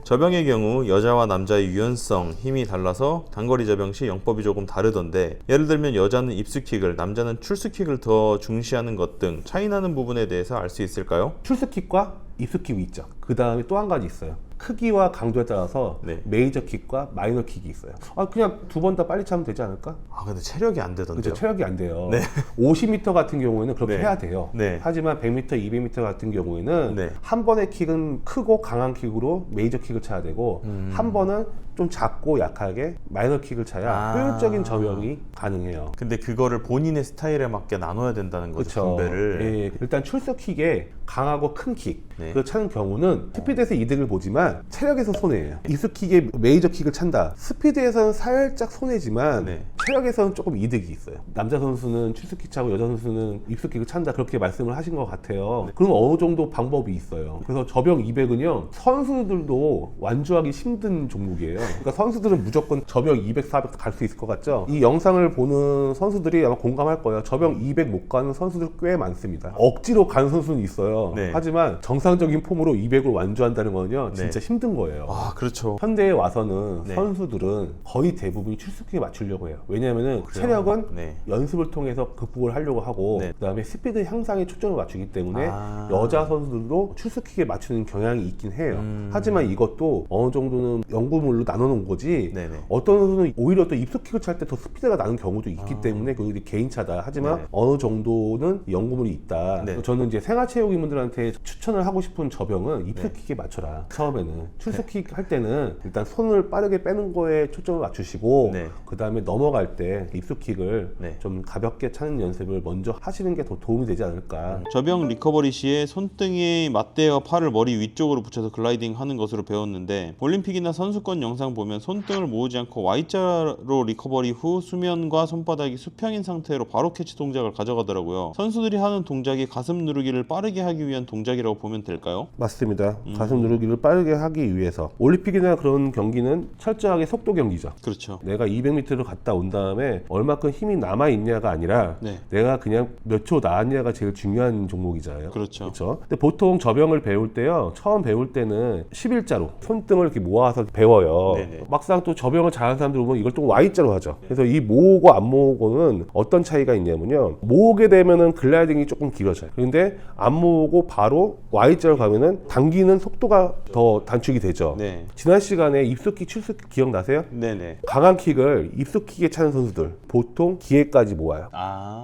저병의 경우 여자와 남자의 유연성, 힘이 달라서 단거리 저병 시 영법이 조금 다르던데, 예를 들면 여자는 입수킥을, 남자는 출수킥을 더 중시하는 것 등 차이나는 부분에 대해서 알 수 있을까요? 출스킥과 입스킥이 있죠. 그 다음에 또 한 가지 있어요. 크기와 강도에 따라서 네. 메이저 킥과 마이너 킥이 있어요. 그냥 두 번 다 빨리 차면 되지 않을까? 근데 체력이 안 되던데요. 그렇죠. 체력이 안 돼요. 네. 50m 같은 경우에는 그렇게 네. 해야 돼요. 네. 하지만 100m, 200m 같은 경우에는 네. 한 번의 킥은 크고 강한 킥으로 메이저 킥을 차야 되고 한 번은 좀 작고 약하게 마이너 킥을 차야 효율적인 저병이 가능해요. 근데 그거를 본인의 스타일에 맞게 나눠야 된다는 거죠, 그렇죠. 분배를. 예, 일단 출석킥에 강하고 큰 킥, 네. 그 차는 경우는 스피드에서 이득을 보지만 체력에서 손해예요. 입스킥에 메이저 킥을 찬다. 스피드에서는 살짝 손해지만 네. 체력에서는 조금 이득이 있어요. 남자 선수는 출석킥 차고 여자 선수는 입스킥을 찬다, 그렇게 말씀을 하신 것 같아요. 네. 그럼 어느 정도 방법이 있어요. 그래서 저병 200은요 선수들도 완주하기 힘든 종목이에요. 그러니까 선수들은 무조건 저병 200, 400 갈 수 있을 것 같죠? 이 영상을 보는 선수들이 아마 공감할 거예요. 저병 200 못 가는 선수들 꽤 많습니다. 억지로 가는 선수는 있어요. 네. 하지만 정상적인 폼으로 200을 완주한다는 건요 네. 진짜 힘든 거예요. 그렇죠. 현대에 와서는 네. 선수들은 거의 대부분이 출석기에 맞추려고 해요. 왜냐하면 체력은 네. 연습을 통해서 극복을 하려고 하고 네. 그다음에 스피드 향상에 초점을 맞추기 때문에 아. 여자 선수들도 출석킥에 맞추는 경향이 있긴 해요. 하지만 이것도 어느 정도는 연구물로 나눠놓은 거지 네네. 어떤 선수는 오히려 또 입석킥을 찰 때 더 스피드가 나는 경우도 있기 때문에 그게 개인차다. 하지만 네. 어느 정도는 연구물이 있다. 네. 저는 이제 생활체육인분들한테 추천을 하고 싶은 저병은 입석킥에 맞춰라. 처음에는 출석킥 할 때는 일단 손을 빠르게 빼는 거에 초점을 맞추시고 네. 그 다음에 넘어갈 때 입석킥을 네. 좀 가볍게 차는 연습을 먼저 하시는 게 더 도움이 되지 않을까. 저병 리커버리 시에 손등에 맞대어 팔을 머리 위쪽으로 붙여서 글라이딩 하는 것으로 배웠는데, 올림픽이나 선수권 영상 보면 손등을 모으지 않고 Y자로 리커버리 후 수면과 손바닥이 수평인 상태로 바로 캐치 동작을 가져가더라고요. 선수들이 하는 동작이 가슴 누르기를 빠르게 하기 위한 동작이라고 보면 될까요? 맞습니다. 가슴 누르기를 빠르게 하기 위해서 올림픽이나 그런 경기는 철저하게 속도 경기죠. 그렇죠. 내가 200m를 갔다 온 다음에 얼마큼 힘이 남아있냐가 아니라 네. 내가 그냥 몇 초 나왔냐가 제일 중요한 종목이잖아요. 그렇죠. 그렇죠. 근데 보통 저병을 배울 때요, 처음 배울 때는 11자로 손등을 이렇게 모아서 배워요. 네네. 막상 또 저병을 잘하는 사람들 보면 이걸 또 Y자로 하죠. 그래서 이 모으고 안 모으고는 어떤 차이가 있냐면요, 모으게 되면은 글라이딩이 조금 길어져요. 그런데 안 모으고 바로 Y자로 가면은 당기는 속도가 더 단축이 되죠. 네. 지난 시간에 입수킥, 출수킥 기억나세요? 네네. 강한 킥을 입수킥에 차는 선수들 보통 기회까지 모아요.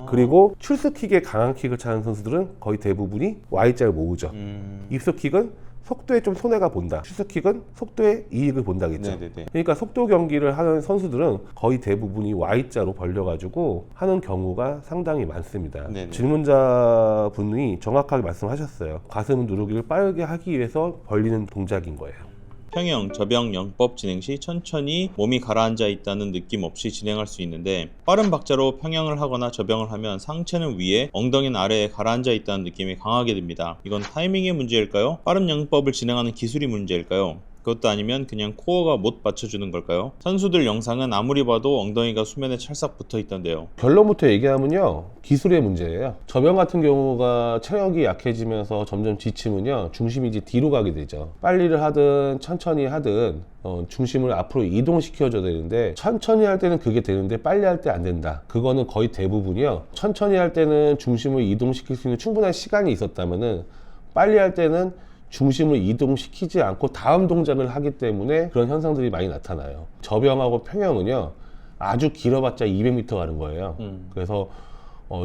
그리고 출수킥에 강한 킥을 차는 선수들은 거의 대부분이 Y자를 모으죠. 입수킥은 속도에 좀 손해가 본다. 출수킥은 속도에 이익을 본다겠죠. 네네네. 그러니까 속도 경기를 하는 선수들은 거의 대부분이 Y자로 벌려가지고 하는 경우가 상당히 많습니다. 네네. 질문자분이 정확하게 말씀하셨어요. 가슴 누르기를 빠르게 하기 위해서 벌리는 동작인 거예요. 평형, 저병, 영법 진행 시 천천히 몸이 가라앉아 있다는 느낌 없이 진행할 수 있는데, 빠른 박자로 평형을 하거나 저병을 하면 상체는 위에, 엉덩이는 아래에 가라앉아 있다는 느낌이 강하게 듭니다. 이건 타이밍의 문제일까요? 빠른 영법을 진행하는 기술이 문제일까요? 그것도 아니면 그냥 코어가 못 받쳐주는 걸까요? 선수들 영상은 아무리 봐도 엉덩이가 수면에 찰싹 붙어 있던데요. 결론부터 얘기하면요, 기술의 문제예요. 저병 같은 경우가 체력이 약해지면서 점점 지치면요, 중심이 이제 뒤로 가게 되죠. 빨리를 하든 천천히 하든 중심을 앞으로 이동시켜줘야 되는데, 천천히 할 때는 그게 되는데 빨리 할 때 안 된다. 그거는 거의 대부분이요, 천천히 할 때는 중심을 이동시킬 수 있는 충분한 시간이 있었다면은 빨리 할 때는 중심을 이동시키지 않고 다음 동작을 하기 때문에 그런 현상들이 많이 나타나요. 저병하고 평형은요, 아주 길어봤자 200m 가는 거예요. 그래서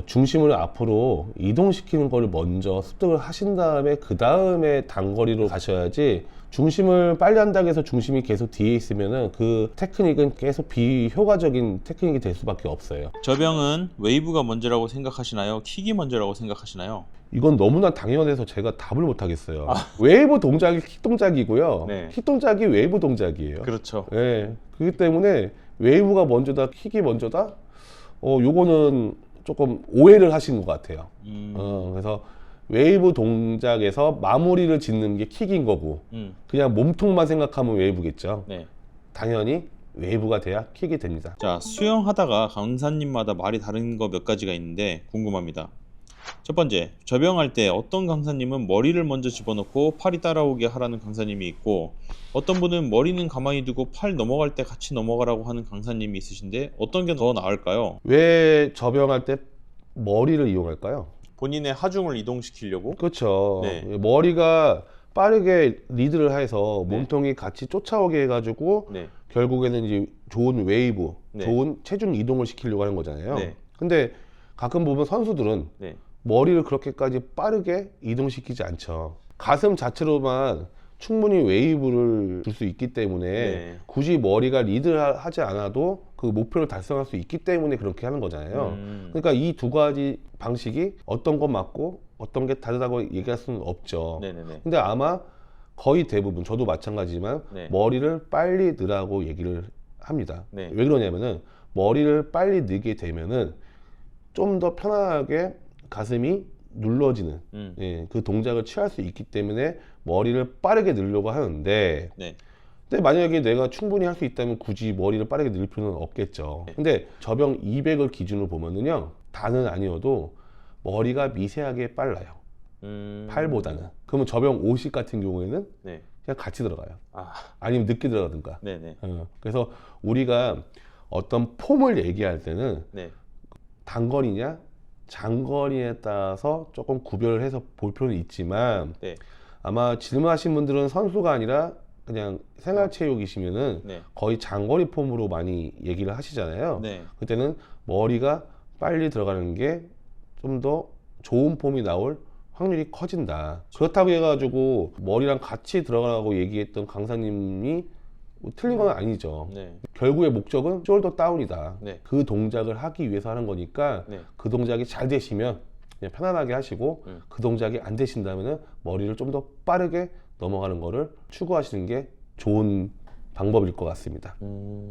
중심을 앞으로 이동시키는 걸 먼저 습득을 하신 다음에 그 다음에 단거리로 가셔야지, 중심을 빨리 한다고 해서 중심이 계속 뒤에 있으면은 그 테크닉은 계속 비효과적인 테크닉이 될 수밖에 없어요. 저병은 웨이브가 먼저라고 생각하시나요? 킥이 먼저라고 생각하시나요? 이건 너무나 당연해서 제가 답을 못 하겠어요. 웨이브 동작이 킥 동작이고요. 네. 킥 동작이 웨이브 동작이에요. 그렇죠. 네. 그렇기 때문에 웨이브가 먼저다, 킥이 먼저다? 요거는 조금 오해를 하신 것 같아요. 그래서 웨이브 동작에서 마무리를 짓는 게 킥인 거고, 그냥 몸통만 생각하면 웨이브겠죠. 네. 당연히 웨이브가 돼야 킥이 됩니다. 자, 수영하다가 강사님마다 말이 다른 거 몇 가지가 있는데 궁금합니다. 첫 번째, 접영할 때 어떤 강사님은 머리를 먼저 집어넣고 팔이 따라오게 하라는 강사님이 있고, 어떤 분은 머리는 가만히 두고 팔 넘어갈 때 같이 넘어가라고 하는 강사님이 있으신데 어떤 게 더 나을까요? 왜 접영할 때 머리를 이용할까요? 본인의 하중을 이동시키려고? 그렇죠. 네. 머리가 빠르게 리드를 해서 네. 몸통이 같이 쫓아오게 해가지고 네. 결국에는 이제 좋은 웨이브, 네. 좋은 체중 이동을 시키려고 하는 거잖아요. 네. 근데 가끔 보면 선수들은 네. 머리를 머리를 그렇게까지 빠르게 이동시키지 않죠. 가슴 자체로만 충분히 웨이브를 줄 수 있기 때문에 네. 굳이 머리가 리드하지 않아도 그 목표를 달성할 수 있기 때문에 그렇게 하는 거잖아요. 그러니까 이 두 가지 방식이 어떤 건 맞고 어떤 게 다르다고 얘기할 수는 없죠. 네네네. 근데 아마 거의 대부분, 저도 마찬가지지만 네. 머리를 빨리 넣으라고 얘기를 합니다. 네. 왜 그러냐면은 머리를 빨리 넣게 되면은 좀 더 편안하게 가슴이 눌러지는 예, 그 동작을 취할 수 있기 때문에 머리를 빠르게 넣으려고 하는데, 네. 근데 만약에 내가 충분히 할 수 있다면 굳이 머리를 빠르게 넣을 필요는 없겠죠. 네. 근데 접영 200을 기준으로 보면은요, 다는 아니어도 머리가 미세하게 빨라요. 팔보다는. 그러면 접영 50 같은 경우에는 네. 그냥 같이 들어가요. 아, 아니면 늦게 들어가든가. 네네. 그래서 우리가 어떤 폼을 얘기할 때는 네. 단거리냐 장거리에 따라서 조금 구별을 해서 볼 필요는 있지만, 네. 아마 질문하신 분들은 선수가 아니라 그냥 생활체육이시면은 네. 거의 장거리 폼으로 많이 얘기를 하시잖아요. 네. 그때는 머리가 빨리 들어가는 게 좀 더 좋은 폼이 나올 확률이 커진다. 그렇다고 해가지고 머리랑 같이 들어가라고 얘기했던 강사님이 뭐 틀린 건 아니죠. 네. 결국의 목적은 숄더 다운이다. 네. 그 동작을 하기 위해서 하는 거니까 네. 그 동작이 잘 되시면 그냥 편안하게 하시고, 그 동작이 안 되신다면 머리를 좀 더 빠르게 넘어가는 거를 추구하시는 게 좋은 방법일 것 같습니다.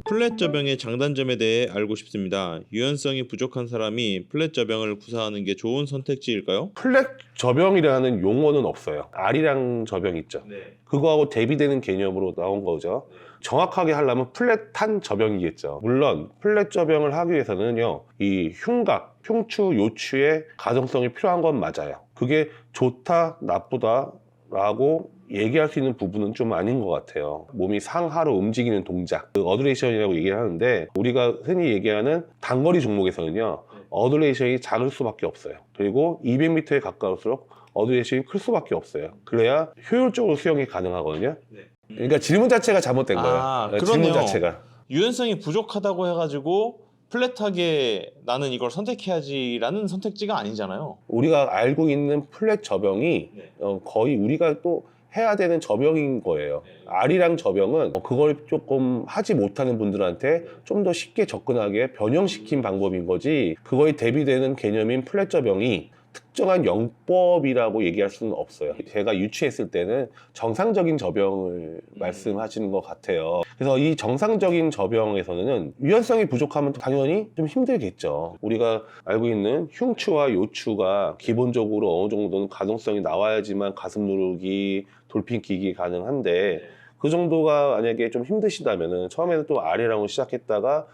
플랫 접영의 장단점에 대해 알고 싶습니다. 유연성이 부족한 사람이 플랫 접영을 구사하는 게 좋은 선택지일까요? 플랫 접영이라는 용어는 없어요. 아리랑 접영 있죠. 네. 그거하고 대비되는 개념으로 나온 거죠. 정확하게 하려면 플랫한 접영이겠죠. 물론 플랫 접영을 하기 위해서는요, 이 흉곽, 흉추, 요추의 가정성이 필요한 건 맞아요. 그게 좋다, 나쁘다 라고 얘기할 수 있는 부분은 좀 아닌 것 같아요. 몸이 상하로 움직이는 동작, 그 어드레이션이라고 얘기를 하는데, 우리가 흔히 얘기하는 단거리 종목에서는요, 어드레이션이 작을 수밖에 없어요. 그리고 200m에 가까울수록 어드레이션이 클 수밖에 없어요. 그래야 효율적으로 수영이 가능하거든요. 그러니까 질문 자체가 잘못된 거예요. 질문 그러네요. 자체가. 유연성이 부족하다고 해가지고 플랫하게 나는 이걸 선택해야지라는 선택지가 아니잖아요. 우리가 알고 있는 플랫 접영이 거의 우리가 또 해야 되는 접영인 거예요. 아리랑 접영은 그걸 조금 하지 못하는 분들한테 좀 더 쉽게 접근하게 변형시킨 방법인 거지, 그거에 대비되는 개념인 플랫 접영이 특정한 영법이라고 얘기할 수는 없어요. 제가 유추했을 때는 정상적인 접영을 말씀하시는 것 같아요. 그래서 이 정상적인 접영에서는 유연성이 부족하면 당연히 좀 힘들겠죠. 우리가 알고 있는 흉추와 요추가 기본적으로 어느 정도는 가동성이 나와야지만 가슴 누르기, 돌핀 끼기 가능한데, 그 정도가 만약에 좀 힘드시다면은 처음에는 또 아래랑으로 시작했다가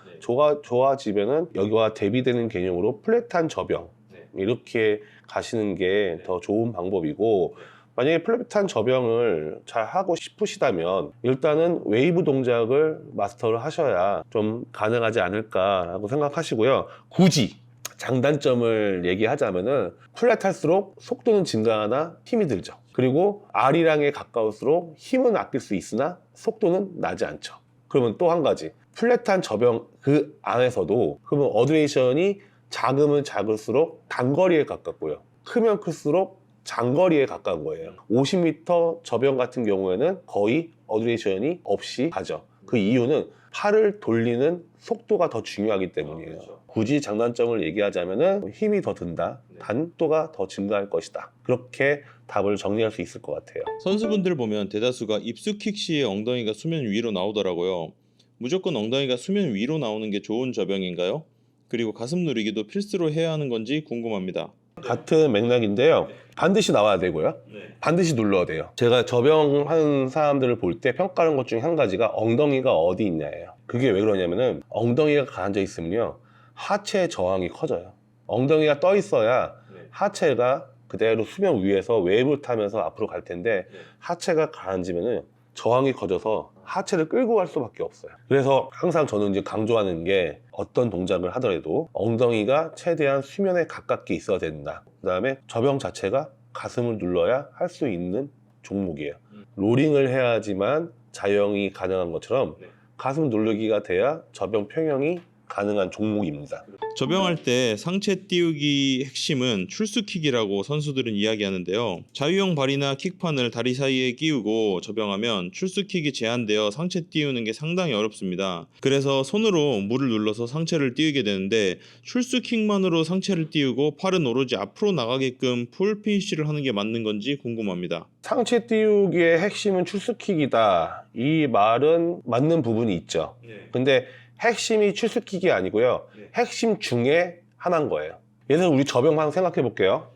좋아지면은 여기와 대비되는 개념으로 플랫한 접영, 이렇게 가시는 게 더 좋은 방법이고, 만약에 플랫한 접영을 잘 하고 싶으시다면 일단은 웨이브 동작을 마스터를 하셔야 좀 가능하지 않을까라고 생각하시고요. 굳이 장단점을 얘기하자면은 플랫할수록 속도는 증가하나 힘이 들죠. 그리고 R이랑에 가까울수록 힘은 아낄 수 있으나 속도는 나지 않죠. 그러면 또 한 가지, 플랫한 접영 그 안에서도 그러면 어드레이션이 작으면 작을수록 단거리에 가깝고요, 크면 클수록 장거리에 가까운 거예요. 50m 접영 같은 경우에는 거의 어드레이션이 없이 가죠. 그 이유는 팔을 돌리는 속도가 더 중요하기 때문이에요. 굳이 장단점을 얘기하자면 힘이 더 든다, 단도가 더 증가할 것이다, 그렇게 답을 정리할 수 있을 것 같아요. 선수분들 보면 대다수가 입수킥 시에 엉덩이가 수면 위로 나오더라고요. 무조건 엉덩이가 수면 위로 나오는 게 좋은 접영인가요? 그리고 가슴 누르기도 필수로 해야 하는 건지 궁금합니다. 같은 맥락인데요. 반드시 나와야 되고요. 반드시 눌러야 돼요. 제가 접영하는 사람들을 볼 때 평가하는 것 중에 한 가지가 엉덩이가 어디 있냐예요. 그게 왜 그러냐면은 엉덩이가 가라앉아 있으면요, 하체 저항이 커져요. 엉덩이가 떠 있어야 네. 하체가 그대로 수면 위에서 웨이브를 타면서 앞으로 갈 텐데 네. 하체가 가라앉으면은 저항이 커져서 하체를 끌고 갈 수밖에 없어요. 그래서 항상 저는 이제 강조하는 게 어떤 동작을 하더라도 엉덩이가 최대한 수면에 가깝게 있어야 된다. 그 다음에 저병 자체가 가슴을 눌러야 할 수 있는 종목이에요. 롤링을 해야지만 자영이 가능한 것처럼 네. 가슴 누르기가 돼야 저병 평형이 가능한 종목입니다. 저병할 때 상체 띄우기 핵심은 출수킥이라고 선수들은 이야기하는데요. 자유형 발이나 킥판을 다리 사이에 끼우고 저병하면 출수킥이 제한되어 상체 띄우는 게 상당히 어렵습니다. 그래서 손으로 물을 눌러서 상체를 띄우게 되는데 출수킥만으로 상체를 띄우고 팔은 오로지 앞으로 나가게끔 풀 피니쉬를 하는 게 맞는 건지 궁금합니다. 상체 띄우기의 핵심은 출수킥이다. 이 말은 맞는 부분이 있죠. 근데 핵심이 출수킥이 아니고요. 핵심 중에 하나인 거예요. 예를 들어 우리 저병 한번 생각해 볼게요.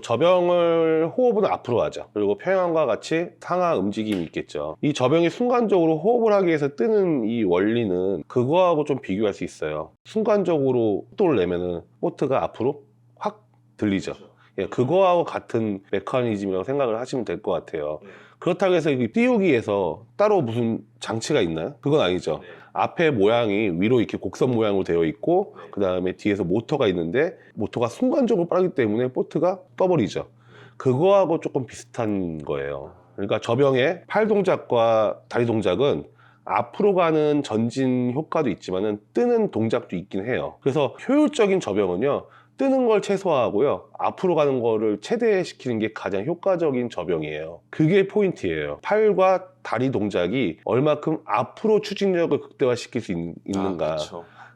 저병을 호흡은 앞으로 하죠. 그리고 평형과 같이 상하 움직임이 있겠죠. 이 저병이 순간적으로 호흡을 하기 위해서 뜨는 이 원리는 그거하고 좀 비교할 수 있어요. 순간적으로 속도를 내면은 보트가 앞으로 확 들리죠. 예, 그거하고 같은 메커니즘이라고 생각을 하시면 될 것 같아요. 그렇다고 해서 이 띄우기에서 따로 무슨 장치가 있나요? 그건 아니죠. 앞에 모양이 위로 이렇게 곡선 모양으로 되어 있고 그 다음에 뒤에서 모터가 있는데 모터가 순간적으로 빠르기 때문에 보트가 떠버리죠. 그거하고 조금 비슷한 거예요. 그러니까 저병의 팔 동작과 다리 동작은 앞으로 가는 전진 효과도 있지만은 뜨는 동작도 있긴 해요. 그래서 효율적인 저병은요, 뜨는 걸 최소화하고요, 앞으로 가는 거를 최대시키는 게 가장 효과적인 저병이에요. 그게 포인트예요. 팔과 다리 동작이 얼마큼 앞으로 추진력을 극대화시킬 수 있는가.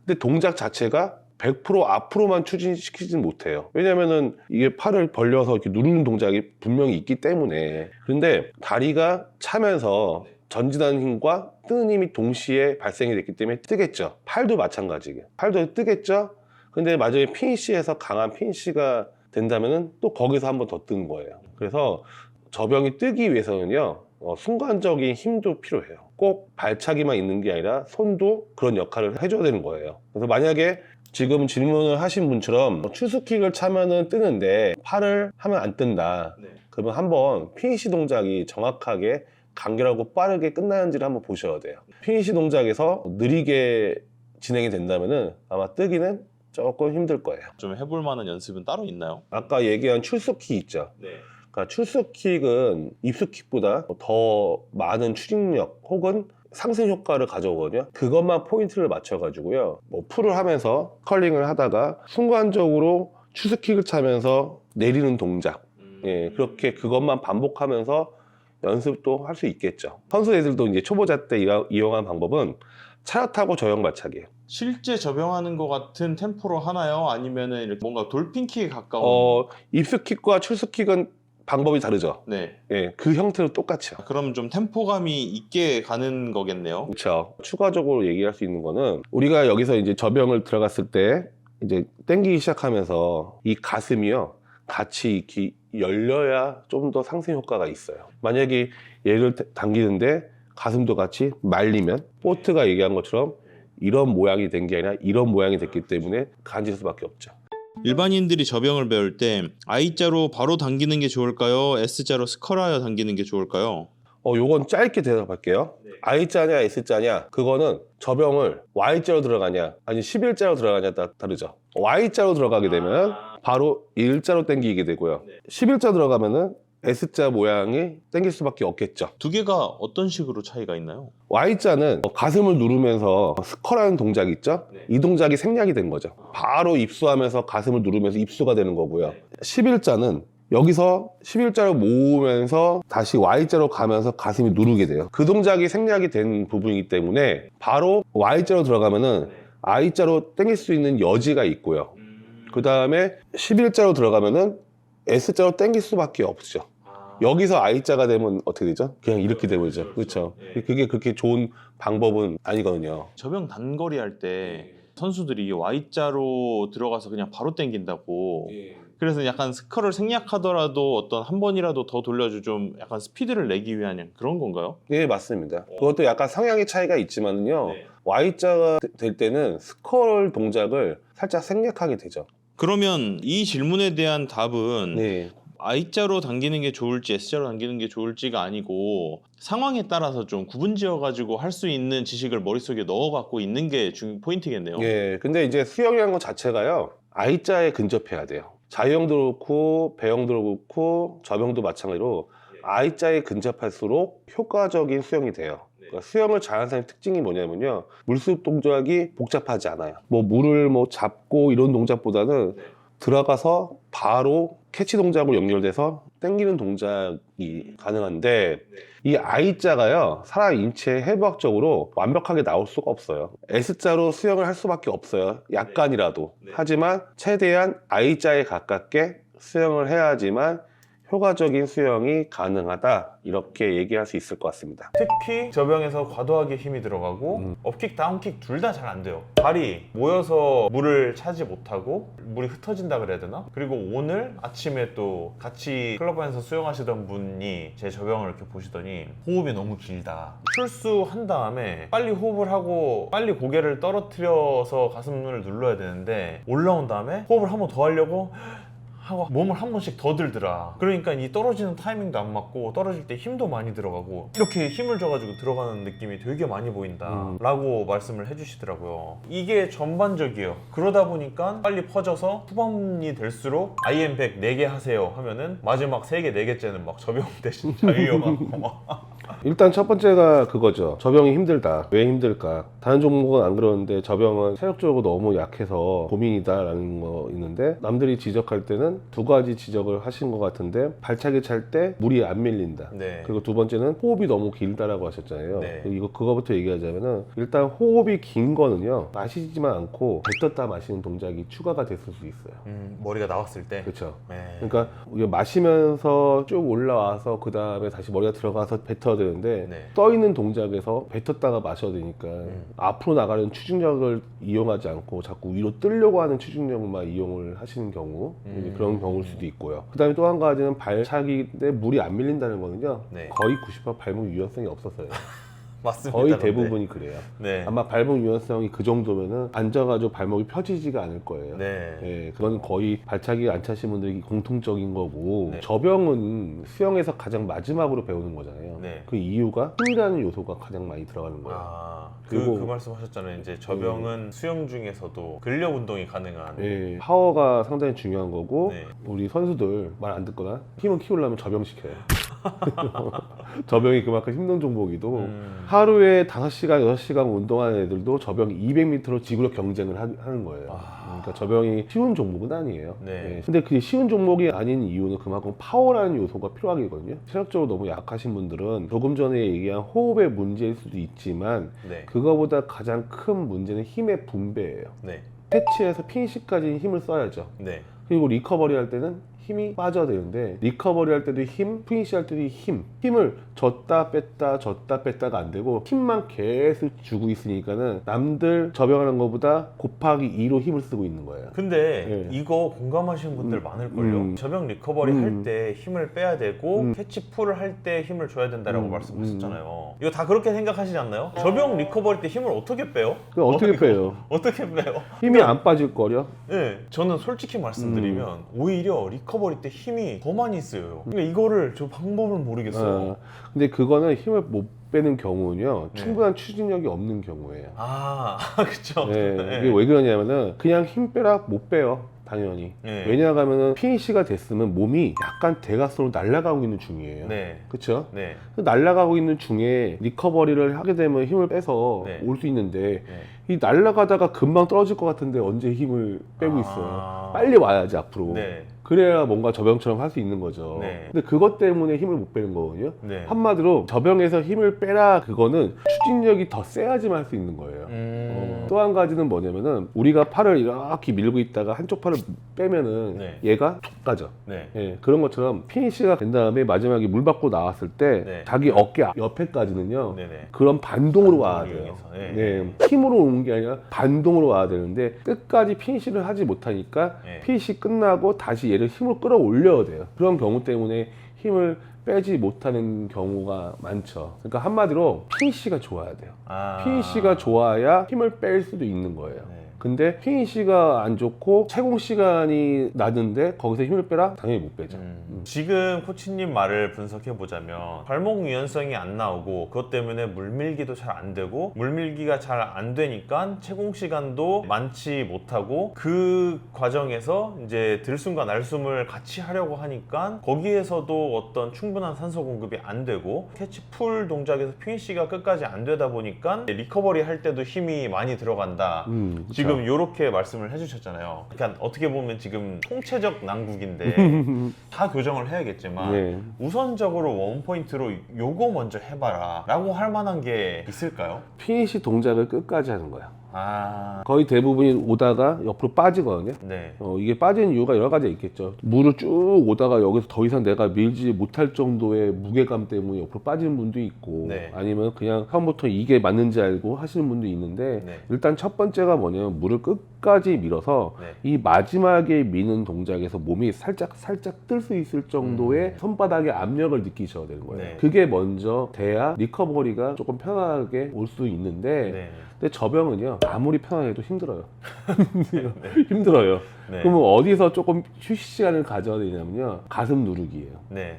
근데 동작 자체가 100% 앞으로만 추진시키진 못해요. 왜냐면은 이게 팔을 벌려서 이렇게 누르는 동작이 분명히 있기 때문에. 그런데 다리가 차면서 전진하는 힘과 뜨는 힘이 동시에 발생이 됐기 때문에 뜨겠죠. 팔도 마찬가지게. 팔도 뜨겠죠. 근데 나중에 피니쉬에서 강한 피니쉬가 된다면은 또 거기서 한 번 더 뜨는 거예요. 그래서 저병이 뜨기 위해서는요, 순간적인 힘도 필요해요. 꼭 발차기만 있는 게 아니라 손도 그런 역할을 해줘야 되는 거예요. 그래서 만약에 지금 질문을 하신 분처럼 추스킥을 차면은 뜨는데 팔을 하면 안 뜬다. 그러면 한번 피니쉬 동작이 정확하게 간결하고 빠르게 끝나는지를 한번 보셔야 돼요. 피니쉬 동작에서 느리게 진행이 된다면은 아마 뜨기는 조금 힘들 거예요. 좀 해볼 만한 연습은 따로 있나요? 아까 얘기한 출수킥 있죠. 그러니까 출수킥은 입수킥보다 더 많은 추진력 혹은 상승 효과를 가져오거든요. 그것만 포인트를 맞춰가지고요, 뭐 풀을 하면서 컬링을 하다가 순간적으로 출수킥을 차면서 내리는 동작, 예, 그렇게 그것만 반복하면서 연습도 할 수 있겠죠. 선수 애들도 이제 초보자 때 이용한 방법은 차렷하고 저형 발차기예요. 실제 저병하는 것 같은 템포로 하나요? 아니면은 이렇게 뭔가 돌핀킥에 가까운? 입수킥과 출수킥은 방법이 다르죠. 네. 예, 그 형태로 똑같죠. 그럼 좀 템포감이 있게 가는 거겠네요. 그렇죠. 추가적으로 얘기할 수 있는 거는 우리가 여기서 이제 저병을 들어갔을 때 이제 당기기 시작하면서 이 가슴이요, 같이 이렇게 열려야 좀 더 상승 효과가 있어요. 만약에 얘를 당기는데 가슴도 같이 말리면 보트가 얘기한 것처럼 이런 모양이 된 게 아니라 이런 모양이 됐기 때문에 간질 수밖에 없죠. 일반인들이 저병을 배울 때 I자로 바로 당기는 게 좋을까요? S자로 스컬하여 당기는 게 좋을까요? 요건 짧게 대답할게요. I자냐 S자냐, 그거는 저병을 Y자로 들어가냐 아니 11자로 들어가냐 다르죠. Y자로 들어가게 되면 바로 일자로 당기게 되고요, 11자 들어가면은 S자 모양이 당길 수밖에 없겠죠. 두 개가 어떤 식으로 차이가 있나요? Y자는 가슴을 누르면서 스컬하는 동작이 있죠. 이 동작이 생략이 된 거죠. 바로 입수하면서 가슴을 누르면서 입수가 되는 거고요. 11자는 여기서 11자로 모으면서 다시 Y자로 가면서 가슴이 누르게 돼요. 그 동작이 생략이 된 부분이기 때문에 바로 Y자로 들어가면은 I자로 당길 수 있는 여지가 있고요. 그 다음에 11자로 들어가면은 S자로 당길 수밖에 없죠. 여기서 I자가 되면 어떻게 되죠? 그냥 이렇게 되죠. 그렇죠. 그게 그렇게 좋은 방법은 아니거든요. 저병 단거리 할 때 선수들이 Y자로 들어가서 그냥 바로 당긴다고. 그래서 약간 스컬을 생략하더라도 어떤 한 번이라도 더 돌려주 좀 약간 스피드를 내기 위한 그런 건가요? 네, 맞습니다. 그것도 약간 성향의 차이가 있지만요. Y자가 될 때는 스컬 동작을 살짝 생략하게 되죠. 그러면 이 질문에 대한 답은 네. I자로 당기는 게 좋을지 S자로 당기는 게 좋을지가 아니고 상황에 따라서 좀 구분지어 가지고 할 수 있는 지식을 머릿속에 넣어 갖고 있는 게 포인트겠네요. 예. 근데 이제 수영이라는 것 자체가요. I자에 근접해야 돼요. 자유형도 그렇고 배영도 그렇고 접영도 마찬가지로 I자에 근접할수록 효과적인 수영이 돼요. 그러니까 수영을 잘하는 사람의 특징이 뭐냐면요. 물수업 동작이 복잡하지 않아요. 뭐 물을 뭐 잡고 이런 동작보다는 들어가서 바로 캐치 동작으로 연결돼서 당기는 동작이 가능한데 이 I자가요 사람 인체에 해부학적으로 완벽하게 나올 수가 없어요. S자로 수영을 할 수밖에 없어요. 약간이라도. 하지만 최대한 I자에 가깝게 수영을 해야지만 효과적인 수영이 가능하다 이렇게 얘기할 수 있을 것 같습니다. 특히 저병에서 과도하게 힘이 들어가고 업킥, 다운킥 둘 다 잘 안 돼요. 발이 모여서 물을 차지 못하고 물이 흩어진다 그래야 되나? 그리고 오늘 아침에 또 같이 클럽안에서 수영하시던 분이 제 저병을 이렇게 보시더니 호흡이 너무 길다. 출수한 다음에 빨리 호흡을 하고 빨리 고개를 떨어뜨려서 가슴을 눌러야 되는데 올라온 다음에 호흡을 한 번 더 하려고 하고 몸을 한 번씩 더 들더라. 그러니까 이 떨어지는 타이밍도 안 맞고 떨어질 때 힘도 많이 들어가고 이렇게 힘을 줘가지고 들어가는 느낌이 되게 많이 보인다 라고 말씀을 해주시더라고요. 이게 전반적이에요. 그러다 보니까 빨리 퍼져서 후반이 될수록 IM100 4개 하세요 하면은 마지막 3개 4개째는 막 저병 대신 자유형하고 막 일단 첫 번째가 그거죠. 저병이 힘들다. 왜 힘들까? 다른 종목은 안 그러는데 저병은 체력적으로 너무 약해서 고민이다라는 거 있는데 남들이 지적할 때는 두 가지 지적을 하신 것 같은데 발차기 찰 때 물이 안 밀린다. 네. 그리고 두 번째는 호흡이 너무 길다라고 하셨잖아요. 네. 그거부터 얘기하자면은 일단 호흡이 긴 거는요 마시지만 않고 뱉었다 마시는 동작이 추가가 됐을 수 있어요. 머리가 나왔을 때 그렇죠. 네. 그러니까 우리가 마시면서 쭉 올라와서 그 다음에 다시 머리가 들어가서 뱉어야 되는데 네. 떠 있는 동작에서 뱉었다가 마셔야 되니까 앞으로 나가는 추진력을 이용하지 않고 자꾸 위로 뜨려고 하는 추진력만 이용을 하시는 경우 이제 그런 경우일 수도 있고요. 그 다음에 또 한 가지는 발차기인데 물이 안 밀린다는 거는요 네. 거의 90% 발목 유연성이 없었어요. 맞습니다. 거의 근데. 대부분이 그래요. 네. 아마 발목 유연성이 그 정도면은 앉아가지고 발목이 펴지지가 않을 거예요. 네. 예, 그건 거의 발차기 안 차신 분들이 공통적인 거고 네. 저병은 수영에서 가장 마지막으로 배우는 거잖아요. 네. 그 이유가 힘이라는 요소가 가장 많이 들어가는 거예요. 그 그리고- 말씀 하셨잖아요. 이제 저병은 수영 중에서도 근력 운동이 가능한. 예, 파워가 상당히 중요한 거고 네. 우리 선수들 말 안 듣거나 힘을 키우려면 저병 시켜요. 저병이 그만큼 힘든 종목이도 하루에 5시간, 6시간 운동하는 애들도 저병 200m로 지구력 경쟁을 하는 거예요. 그러니까 저병이 쉬운 종목은 아니에요. 네. 예. 근데 그 쉬운 종목이 아닌 이유는 그만큼 파워라는 요소가 필요하거든요. 체력적으로 너무 약하신 분들은 조금 전에 얘기한 호흡의 문제일 수도 있지만 네. 그거보다 가장 큰 문제는 힘의 분배예요. 네. 캐치에서 피니시까지 힘을 써야죠. 네. 그리고 리커버리 할 때는 힘이 빠져야 되는데 리커버리 할 때도 힘, 피니시 할 때도 힘을 줬다 뺐다가 안 되고 힘만 계속 주고 있으니까는 남들 저병하는 것보다 곱하기 2로 힘을 쓰고 있는 거예요. 근데 예. 이거 공감하시는 분들 많을걸요. 저병 리커버리 할 때 힘을 빼야 되고 캐치 풀을 할 때 힘을 줘야 된다라고 말씀하셨잖아요. 이거 다 그렇게 생각하시지 않나요? 저병 리커버리 때 힘을 어떻게 빼요? 그럼 어떻게 빼요? 어떻게 빼요? 힘이 안 빠질 거려? 네, 저는 솔직히 말씀드리면 오히려 리커버리 때 힘이 더 많이 쓰여요. 그러니까 이거를 저 방법을 모르겠어요. 근데 그거는 힘을 못 빼는 경우는요 네. 충분한 추진력이 없는 경우예요. 그쵸. 네, 네. 이게 왜 그러냐면은 그냥 힘 빼라 못 빼요. 당연히. 네. 왜냐하면은 피니시가 됐으면 몸이 약간 대각선으로 날아가고 있는 중이에요. 네. 그렇죠? 네. 날아가고 있는 중에 리커버리를 하게 되면 힘을 빼서 네. 올 수 있는데 네. 이 날아가다가 금방 떨어질 것 같은데 언제 힘을 빼고 있어요. 빨리 와야지 앞으로. 네. 그래야 뭔가 저병처럼 할 수 있는 거죠. 네. 근데 그것 때문에 힘을 못 빼는 거거든요. 네. 한마디로 저병에서 힘을 빼라 그거는 추진력이 더 세야지만 할 수 있는 거예요. 또 한 가지는 뭐냐면은 우리가 팔을 이렇게 밀고 있다가 한쪽 팔을 빼면은 네. 얘가 툭 가죠. 네. 예, 그런 것처럼 피니시가 된 다음에 마지막에 물 받고 나왔을 때 네. 자기 어깨 옆에까지는요 네네. 그런 반동으로 와야 반동을 돼요. 이용해서, 네. 네, 힘으로 오는 게 아니라 반동으로 와야 되는데 끝까지 피니시를 하지 못하니까 네. 피니시 끝나고 다시 얘를 힘으로 끌어올려야 돼요. 그런 경우 때문에 힘을 빼지 못하는 경우가 많죠. 그러니까 한마디로 피니시가 좋아야 돼요. 피니시가 좋아야 힘을 뺄 수도 있는 거예요. 네. 근데 피니시가 안 좋고 채공 시간이 낮은데 거기서 힘을 빼라? 당연히 못 빼죠. 지금 코치님 말을 분석해 보자면 발목 유연성이 안 나오고 그것 때문에 물밀기도 잘 안 되고 물밀기가 잘 안 되니까 채공 시간도 많지 못하고 그 과정에서 이제 들숨과 날숨을 같이 하려고 하니까 거기에서도 어떤 충분한 산소 공급이 안 되고 캐치 풀 동작에서 피니시가 끝까지 안 되다 보니까 리커버리 할 때도 힘이 많이 들어간다. 그쵸. 지금 이렇게 말씀을 해주셨잖아요. 그러니까 어떻게 보면 지금 총체적 난국인데 다 교정을 해야겠지만 네. 우선적으로 원포인트로 요거 먼저 해봐라 라고 할 만한 게 있을까요? 피니시 동작을 끝까지 하는 거야. 아, 거의 대부분이 오다가 옆으로 빠지거든요. 네. 이게 빠지는 이유가 여러 가지 있겠죠. 물을 쭉 오다가 여기서 더 이상 내가 밀지 못할 정도의 무게감 때문에 옆으로 빠지는 분도 있고 네. 아니면 그냥 처음부터 이게 맞는지 알고 하시는 분도 있는데 네. 일단 첫 번째가 뭐냐면 물을 끝까지 밀어서 네. 이 마지막에 미는 동작에서 몸이 살짝 뜰 수 있을 정도의 손바닥의 압력을 느끼셔야 되는 거예요. 네. 그게 먼저 돼야 리커버리가 조금 편하게 올 수 있는데 네. 근데 저병은요 아무리 편하게도 힘들어요. 힘들어요. 네. 그러면 어디서 조금 휴식 시간을 가져야 되냐면요 가슴 누르기예요. 네.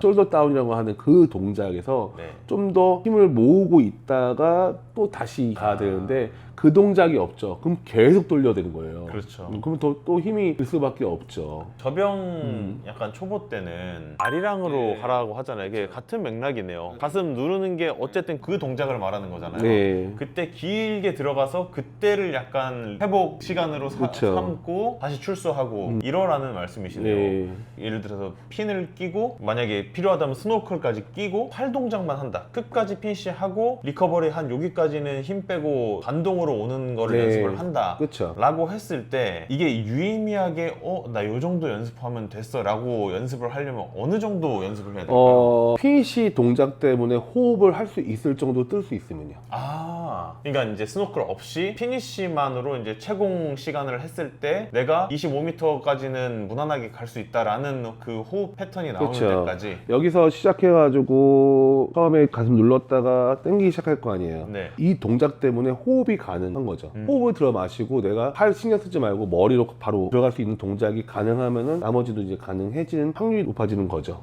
숄더 다운이라고 하는 그 동작에서 네. 좀 더 힘을 모으고 있다가 또 다시 가야 되는데 그 동작이 없죠. 그럼 계속 돌려야 되는 거예요. 그렇죠. 그러면 또 힘이 들 수밖에 없죠. 저병 약간 초보 때는 아리랑으로 하라고 하잖아요. 이게 같은 맥락이네요. 가슴 누르는 게 어쨌든 그 동작을 말하는 거잖아요. 네. 그때 길게 들어가서 그때를 약간 회복 시간으로 그쵸. 삼고 다시 출소하고 이러라는 말씀이시네요. 네. 예를 들어서 핀을 끼고 만약에 필요하다면 스노클까지 끼고 팔 동작만 한다. 끝까지 피니시하고 리커버리 한 여기까지는 힘 빼고 반동으로 오는 거를 네. 연습을 한다. 그쵸. 라고 했을 때 이게 유의미하게 나 요 정도 연습하면 됐어 라고 연습을 하려면 어느 정도 연습을 해야 될까요? 피니시 동작 때문에 호흡을 할 수 있을 정도 뜰 수 있으면요. 그러니까 이제 스노클 없이 피니시만으로 이제 채공 시간을 했을 때 내가 25m까지는 무난하게 갈 수 있다라는 그 호흡 패턴이 나오는 그쵸. 데까지. 여기서 시작해가지고 처음에 가슴 눌렀다가 당기기 시작할 거 아니에요. 네. 이 동작 때문에 호흡이 가능한 거죠. 호흡을 들어 마시고 내가 팔 신경 쓰지 말고 머리로 바로 들어갈 수 있는 동작이 가능하면은 나머지도 이제 가능해지는 확률이 높아지는 거죠.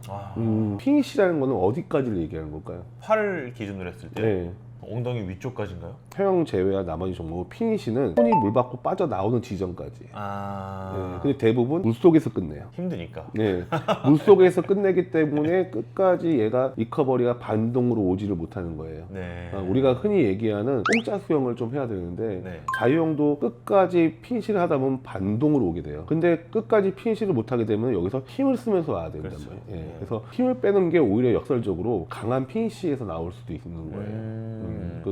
피니시라는 거는 어디까지를 얘기하는 걸까요? 팔을 기준으로 했을 때 네. 엉덩이 위쪽까지인가요? 평형 제외한 나머지 종목 피니시는 손이 물 밖으로 빠져나오는 지점까지. 네. 근데 대부분 물속에서 끝내요. 힘드니까. 네, 물속에서 끝내기 때문에 끝까지 얘가 리커버리가 반동으로 오지를 못하는 거예요. 네. 우리가 흔히 얘기하는 공짜 수영을 좀 해야 되는데 네. 자유형도 끝까지 피니시를 하다 보면 반동으로 오게 돼요. 근데 끝까지 피니시를 못하게 되면 여기서 힘을 쓰면서 와야 된단 그렇죠. 말이에요. 예, 네. 그래서 힘을 빼는 게 오히려 역설적으로 강한 피니시에서 나올 수도 있는 거예요.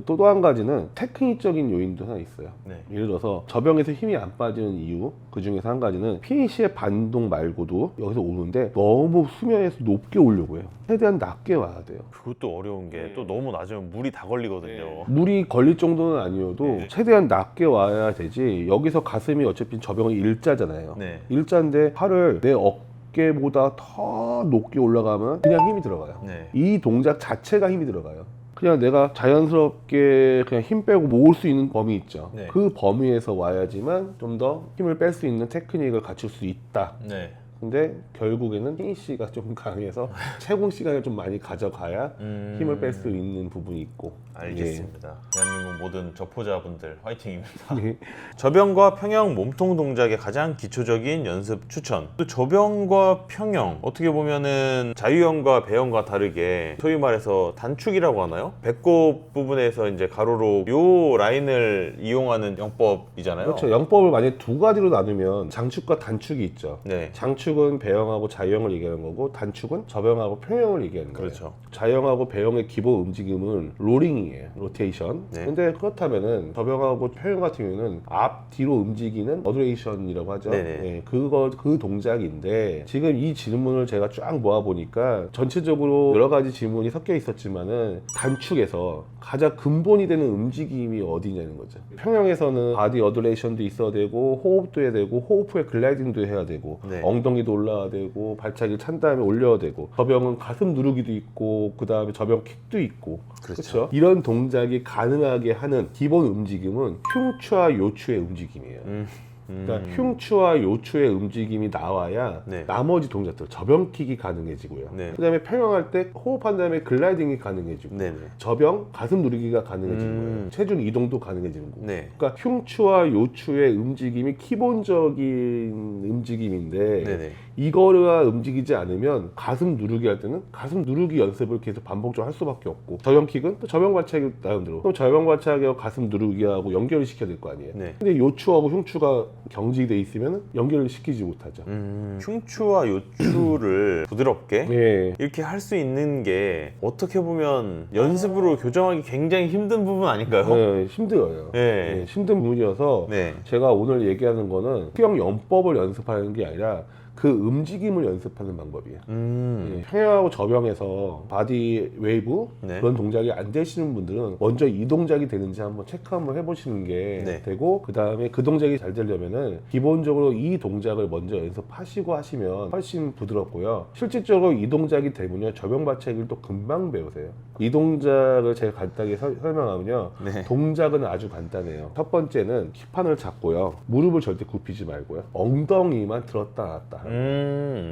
또 한 가지는 테크닉적인 요인도 하나 있어요. 네. 예를 들어서 저병에서 힘이 안 빠지는 이유 그 중에서 한 가지는 피니시의 반동 말고도 여기서 오는데 너무 수면에서 높게 오려고 해요. 최대한 낮게 와야 돼요. 그것도 어려운 게 또 너무 낮으면 물이 다 걸리거든요. 물이 걸릴 정도는 아니어도 네. 최대한 낮게 와야 되지. 여기서 가슴이 어차피 저병은 일자잖아요. 네. 일자인데 팔을 내 어깨보다 더 높게 올라가면 그냥 힘이 들어가요. 네. 이 동작 자체가 힘이 들어가요. 그냥 내가 자연스럽게 그냥 힘 빼고 모을 수 있는 범위 있죠. 네. 그 범위에서 와야지만 좀 더 힘을 뺄 수 있는 테크닉을 갖출 수 있다. 네. 근데 결국에는 피니시가 좀 강해서 채공 시간을 좀 많이 가져가야 힘을 뺄 수 있는 부분이 있고. 알겠습니다. 대한민국 모든 저포자분들 화이팅입니다. 예. 저병과 평형 몸통 동작의 가장 기초적인 연습 추천. 또 저병과 평형 어떻게 보면은 자유형과 배형과 다르게 소위 말해서 단축이라고 하나요? 배꼽 부분에서 이제 가로로 요 라인을 이용하는 영법이잖아요. 그렇죠. 영법을 만약에 두 가지로 나누면 장축과 단축이 있죠. 네. 장축은 배형하고 자유형을 얘기하는 거고 단축은 저병하고 평형을 얘기하는 거예요. 그렇죠. 자유형하고 배형의 기본 움직임은 로링이에요. 로테이션. 네. 근데 그렇다면은 저병하고 평형 같은 경우는 앞 뒤로 움직이는 어드레이션이라고 하죠. 네네. 예, 그 동작인데 지금 이 질문을 제가 쫙 모아 보니까 전체적으로 여러 가지 질문이 섞여 있었지만은 단축에서 가장 근본이 되는 움직임이 어디냐는 거죠. 평형에서는 바디 어드레이션도 있어야 되고 호흡도 해야 되고 호흡 후에 글라이딩도 해야 되고 네. 엉덩이도 엉덩이도 올라야 되고 발차기를 찬 다음에 올려야 되고 저병은 가슴 누르기도 있고 그 다음에 저병 킥도 있고 그렇죠. 이런 동작이 가능하게 하는 기본 움직임은 흉추와 요추의 움직임이에요. 그러니까 흉추와 요추의 움직임이 나와야 네. 나머지 동작들 저병킥이 가능해지고요. 네. 그 다음에 평형할 때 호흡한 다음에 글라이딩이 가능해지고 네네. 저병 가슴 누르기가 가능해지는 거예요. 체중 이동도 가능해지는 거고. 네. 그러니까 흉추와 요추의 움직임이 기본적인 움직임인데 네네. 이거가 움직이지 않으면 가슴 누르기 할 때는 가슴 누르기 연습을 계속 반복적으로 할 수밖에 없고 저병킥은 또 저병 발차기 나름대로 그럼 저병 발차기하고 가슴 누르기하고 연결을 시켜야 될 거 아니에요. 네. 근데 요추하고 흉추가 경직돼 있으면 연결을 시키지 못하죠. 흉추와 요추를 부드럽게 예. 이렇게 할 수 있는 게 어떻게 보면 연습으로 교정하기 굉장히 힘든 부분 아닌가요? 네, 힘들어요. 네. 네, 힘든 부분이어서 네. 제가 오늘 얘기하는 거는 수영 연법을 연습하는 게 아니라 그 움직임을 연습하는 방법이에요. 예, 평형하고 저병에서 바디 웨이브 네. 그런 동작이 안 되시는 분들은 먼저 이 동작이 되는지 한번 체크 한번 해보시는 게 네. 되고 그 다음에 그 동작이 잘 되려면은 기본적으로 이 동작을 먼저 연습하시고 하시면 훨씬 부드럽고요. 실질적으로 이 동작이 되면요 저병 발차기를 또 금방 배우세요. 이 동작을 제가 간단하게 설명하면요 네. 동작은 아주 간단해요. 첫 번째는 힙판을 잡고요 무릎을 절대 굽히지 말고요 엉덩이만 들었다 놨다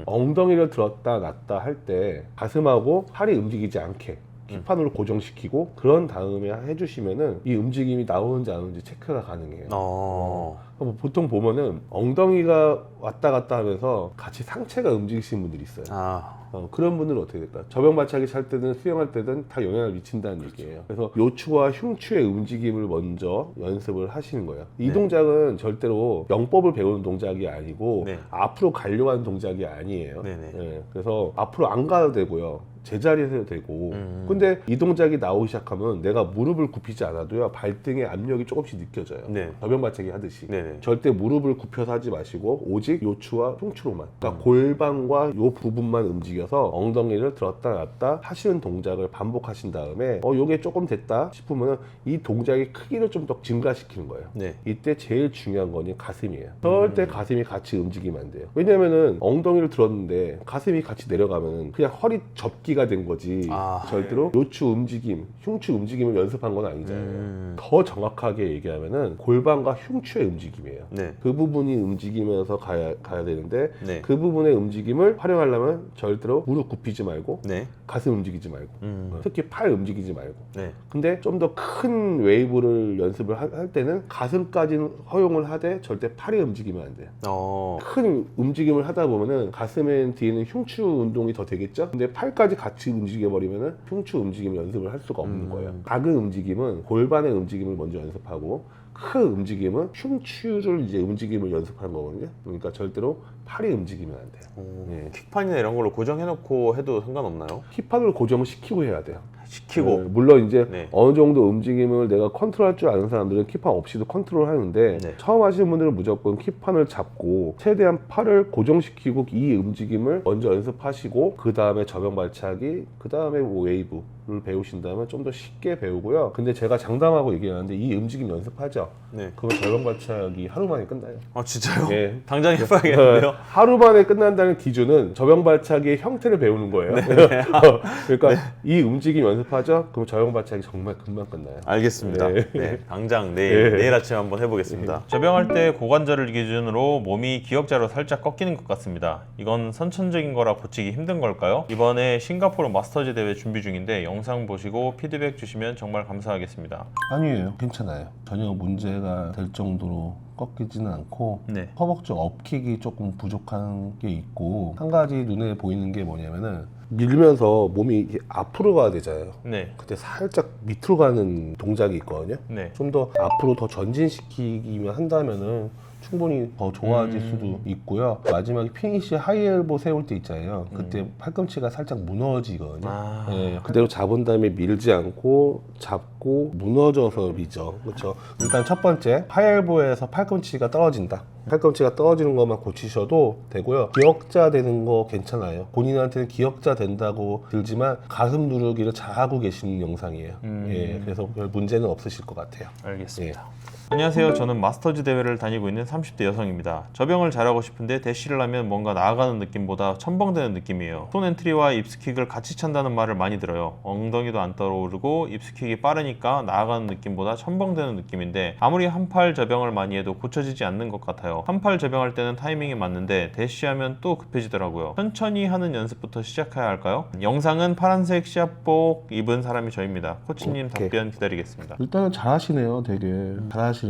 엉덩이를 들었다 놨다 할 때 가슴하고 팔이 움직이지 않게 힙판으로 고정시키고 그런 다음에 해주시면은 이 움직임이 나오는지 안 오는지 체크가 가능해요. 보통 보면은 엉덩이가 왔다 갔다 하면서 같이 상체가 움직이시는 분들이 있어요. 그런 분들은 어떻게 될까? 저병 발차기 찰 때든 수영할 때든 다 영향을 미친다는 얘기예요. 그래서 요추와 흉추의 움직임을 먼저 연습을 하시는 거예요. 이 네. 동작은 절대로 영법을 배우는 동작이 아니고 네. 앞으로 가려고 하는 동작이 아니에요. 네네. 예, 그래서 앞으로 안 가도 되고요. 제자리에서 해도 되고 근데 이 동작이 나오기 시작하면 내가 무릎을 굽히지 않아도요 발등에 압력이 조금씩 느껴져요. 네. 저병 발차기 하듯이 네네. 절대 무릎을 굽혀서 하지 마시고 오직 요추와 흉추로만 그러니까 골반과 요 부분만 움직여서 엉덩이를 들었다 놨다 하시는 동작을 반복하신 다음에 요게 조금 됐다 싶으면 이 동작의 크기를 좀 더 증가시키는 거예요. 네. 이때 제일 중요한 거는 가슴이에요. 절대 가슴이 같이 움직이면 안 돼요. 왜냐면은 엉덩이를 들었는데 가슴이 같이 내려가면 그냥 허리 접기가 된 거지. 절대로 요추 움직임, 흉추 움직임을 연습한 건 아니잖아요. 더 정확하게 얘기하면은 골반과 흉추의 움직임이에요. 네. 그 부분이 움직이면서 가야 되는데 네. 그 부분의 움직임을 활용하려면 절대로 무릎 굽히지 말고 네. 가슴 움직이지 말고 특히 팔 움직이지 말고 네. 근데 좀 더 큰 웨이브를 연습을 할 때는 가슴까지는 허용을 하되 절대 팔이 움직이면 안 돼요. 큰 움직임을 하다 보면은 가슴의 뒤에는 흉추 운동이 더 되겠죠? 근데 팔까지 같이 움직여버리면은 흉추 움직임을 연습을 할 수가 없는 거예요. 작은 움직임은 골반의 움직임을 먼저 연습하고 큰 움직임은 흉추를 이제 움직임을 연습하는 거거든요. 그러니까 절대로 팔이 움직이면 안 돼요. 예. 킥판이나 이런 걸로 고정해놓고 해도 상관없나요? 힙판을 고정을 시키고 해야 돼요. 시키고. 물론 이제 네. 어느 정도 움직임을 내가 컨트롤할 줄 아는 사람들은 킥판 없이도 컨트롤 하는데 네. 처음 하시는 분들은 무조건 킥판을 잡고 최대한 팔을 고정시키고 이 움직임을 먼저 연습하시고 그 다음에 저병 발차기 그 다음에 뭐 웨이브를 배우신다면 좀 더 쉽게 배우고요. 근데 제가 장담하고 얘기하는데 이 움직임 연습하죠. 네. 그러면 저병 발차기 하루 만에 끝나요. 진짜요? 예. 당장 해봐야겠는데요? 하루 만에 끝난다는 기준은 저병 발차기의 형태를 배우는 거예요. 그러니까 이 움직임 연습하죠? 그럼 저병 발차기 정말 금방 끝나요. 알겠습니다. 네. 네. 당장 내일 네. 아침 한번 해보겠습니다. 저병할 때 고관절을 기준으로 몸이 기역자로 살짝 꺾이는 것 같습니다. 이건 선천적인 거라 고치기 힘든 걸까요? 이번에 싱가포르 마스터즈 대회 준비 중인데 영상 보시고 피드백 주시면 정말 감사하겠습니다. 아니에요. 괜찮아요. 전혀 문제가 될 정도로 꺾이지는 않고 네. 허벅지 업킥이 조금 부족한 게 있고 한 가지 눈에 보이는 게 뭐냐면은 밀면서 몸이 이렇게 앞으로 가야 되잖아요. 네. 그때 살짝 밑으로 가는 동작이 있거든요. 네. 좀 더 앞으로 더 전진시키기만 한다면은 충분히 더 좋아질 수도 있고요. 마지막에 피니시 하이엘보 세울 때 있잖아요. 그때 팔꿈치가 살짝 무너지거든요. 예, 그대로 잡은 다음에 밀지 않고 잡고 무너져서 밀죠. 그렇죠. 일단 첫 번째 하이엘보에서 팔꿈치가 떨어진다. 팔꿈치가 떨어지는 것만 고치셔도 되고요. 기역자 되는 거 괜찮아요. 본인한테는 기역자 된다고 들지만 가슴 누르기를 잘하고 계시는 영상이에요. 예, 그래서 별 문제는 없으실 것 같아요. 알겠습니다. 안녕하세요. 저는 마스터즈 대회를 다니고 있는 30대 여성입니다. 저병을 잘하고 싶은데 대시를 하면 뭔가 나아가는 느낌보다 첨벙대는 느낌이에요. 손 엔트리와 입스킥을 같이 찬다는 말을 많이 들어요. 엉덩이도 안 떠오르고 입스킥이 빠르니까 나아가는 느낌보다 첨벙대는 느낌인데 아무리 한팔 저병을 많이 해도 고쳐지지 않는 것 같아요. 한팔 저병할 때는 타이밍이 맞는데 대시하면 또 급해지더라고요. 천천히 하는 연습부터 시작해야 할까요? 영상은 파란색 시합복 입은 사람이 저입니다. 코치님 오케이. 답변 기다리겠습니다. 일단은 잘하시네요. 되게 잘하시는데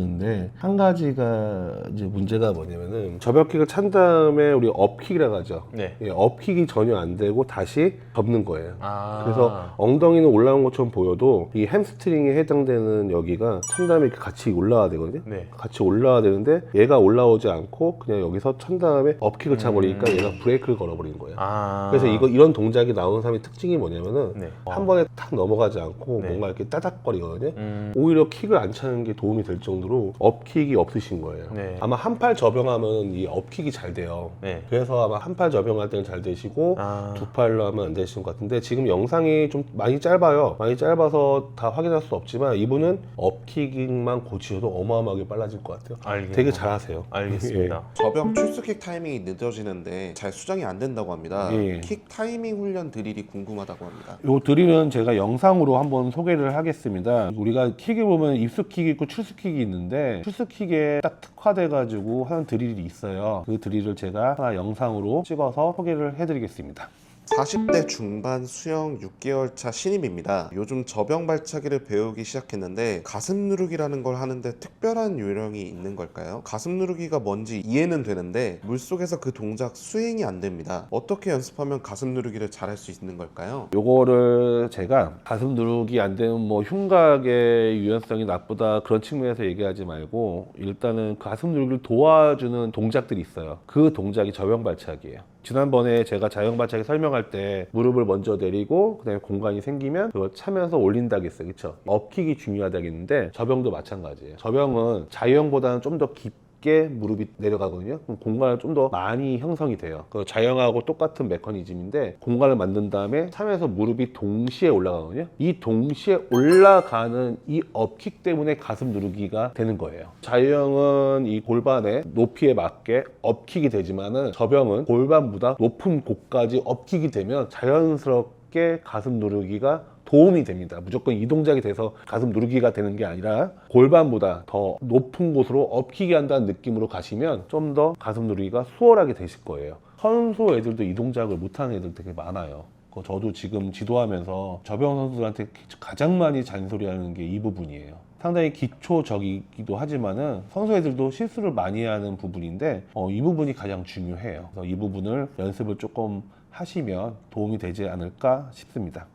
한 가지가 이제 문제가 뭐냐면은 접역킥을 찬 다음에 우리 업킥이라고 하죠. 네. 예, 업킥이 전혀 안 되고 다시 접는 거예요. 아. 그래서 엉덩이는 올라온 것처럼 보여도 이 햄스트링에 해당되는 여기가 찬 다음에 이렇게 같이 올라와야 되거든요. 네. 같이 올라와야 되는데 얘가 올라오지 않고 그냥 여기서 찬 다음에 업킥을 차버리니까 얘가 브레이크를 걸어버리는 거예요. 아. 그래서 이런 동작이 나오는 사람의 특징이 뭐냐면은 네. 한 번에 탁 넘어가지 않고 네. 뭔가 이렇게 따닥거리거든요. 오히려 킥을 안 차는 게 도움이 될 정도로 업킥이 없으신 거예요. 네. 아마 한팔 접영하면 이 업킥이 잘 돼요. 네. 그래서 아마 한팔 접영할 때는 잘 되시고 아. 두 팔로 하면 안 되시는 것 같은데 지금 영상이 좀 많이 짧아요. 많이 짧아서 다 확인할 수 없지만 이분은 업킥만 고치셔도 어마어마하게 빨라질 것 같아요. 알겠습니다. 되게 잘하세요. 알겠습니다. 저병 출수킥 타이밍이 늦어지는데 잘 수정이 안 된다고 합니다. 예. 킥 타이밍 훈련 드릴이 궁금하다고 합니다. 요 드릴은 제가 영상으로 한번 소개를 하겠습니다. 우리가 킥을 보면 입수킥이 있고 출수킥이 있는데 출수킥에 딱 특화돼 가지고 하는 드릴이 있어요. 그 드릴을 제가 하나 영상으로 찍어서 소개를 해드리겠습니다. 40대 중반 수영 6개월 차 신입입니다. 요즘 저병 발차기를 배우기 시작했는데 가슴 누르기라는 걸 하는데 특별한 요령이 있는 걸까요? 가슴 누르기가 뭔지 이해는 되는데 물속에서 그 동작 수행이 안 됩니다. 어떻게 연습하면 가슴 누르기를 잘할 수 있는 걸까요? 요거를 제가 가슴 누르기 안 되면 뭐 흉곽의 유연성이 나쁘다 그런 측면에서 얘기하지 말고 일단은 가슴 누르기를 도와주는 동작들이 있어요. 그 동작이 저병 발차기예요. 지난번에 제가 자형 발차기 설명할 때 무릎을 먼저 내리고 그다음에 공간이 생기면 그걸 차면서 올린다고 했어요. 그쵸? 업킥이 중요하다겠는데 저병도 마찬가지예요. 저병은 자유형보다는 좀 더 깊게 무릎이 내려가거든요. 그럼 공간을 좀 더 많이 형성이 돼요. 그 자형하고 똑같은 메커니즘인데 공간을 만든 다음에 차면서 무릎이 동시에 올라가거든요. 이 동시에 올라가는 이 업킥 때문에 가슴 누르기가 되는 거예요. 자유형은 이 골반의 높이에 맞게 업킥이 되지만은 저병은 골반보다 높은 곳까지 업킥이 되면 자연스럽게 가슴 누르기가 도움이 됩니다. 무조건 이 동작이 돼서 가슴 누르기가 되는 게 아니라 골반보다 더 높은 곳으로 업히게 한다는 느낌으로 가시면 좀 더 가슴 누르기가 수월하게 되실 거예요. 선수 애들도 이 동작을 못하는 애들 되게 많아요. 저도 지금 지도하면서 저병 선수들한테 가장 많이 잔소리하는 게 이 부분이에요. 상당히 기초적이기도 하지만은 선수 애들도 실수를 많이 하는 부분인데 이 부분이 가장 중요해요. 그래서 이 부분을 연습을 조금 하시면 도움이 되지 않을까 싶습니다.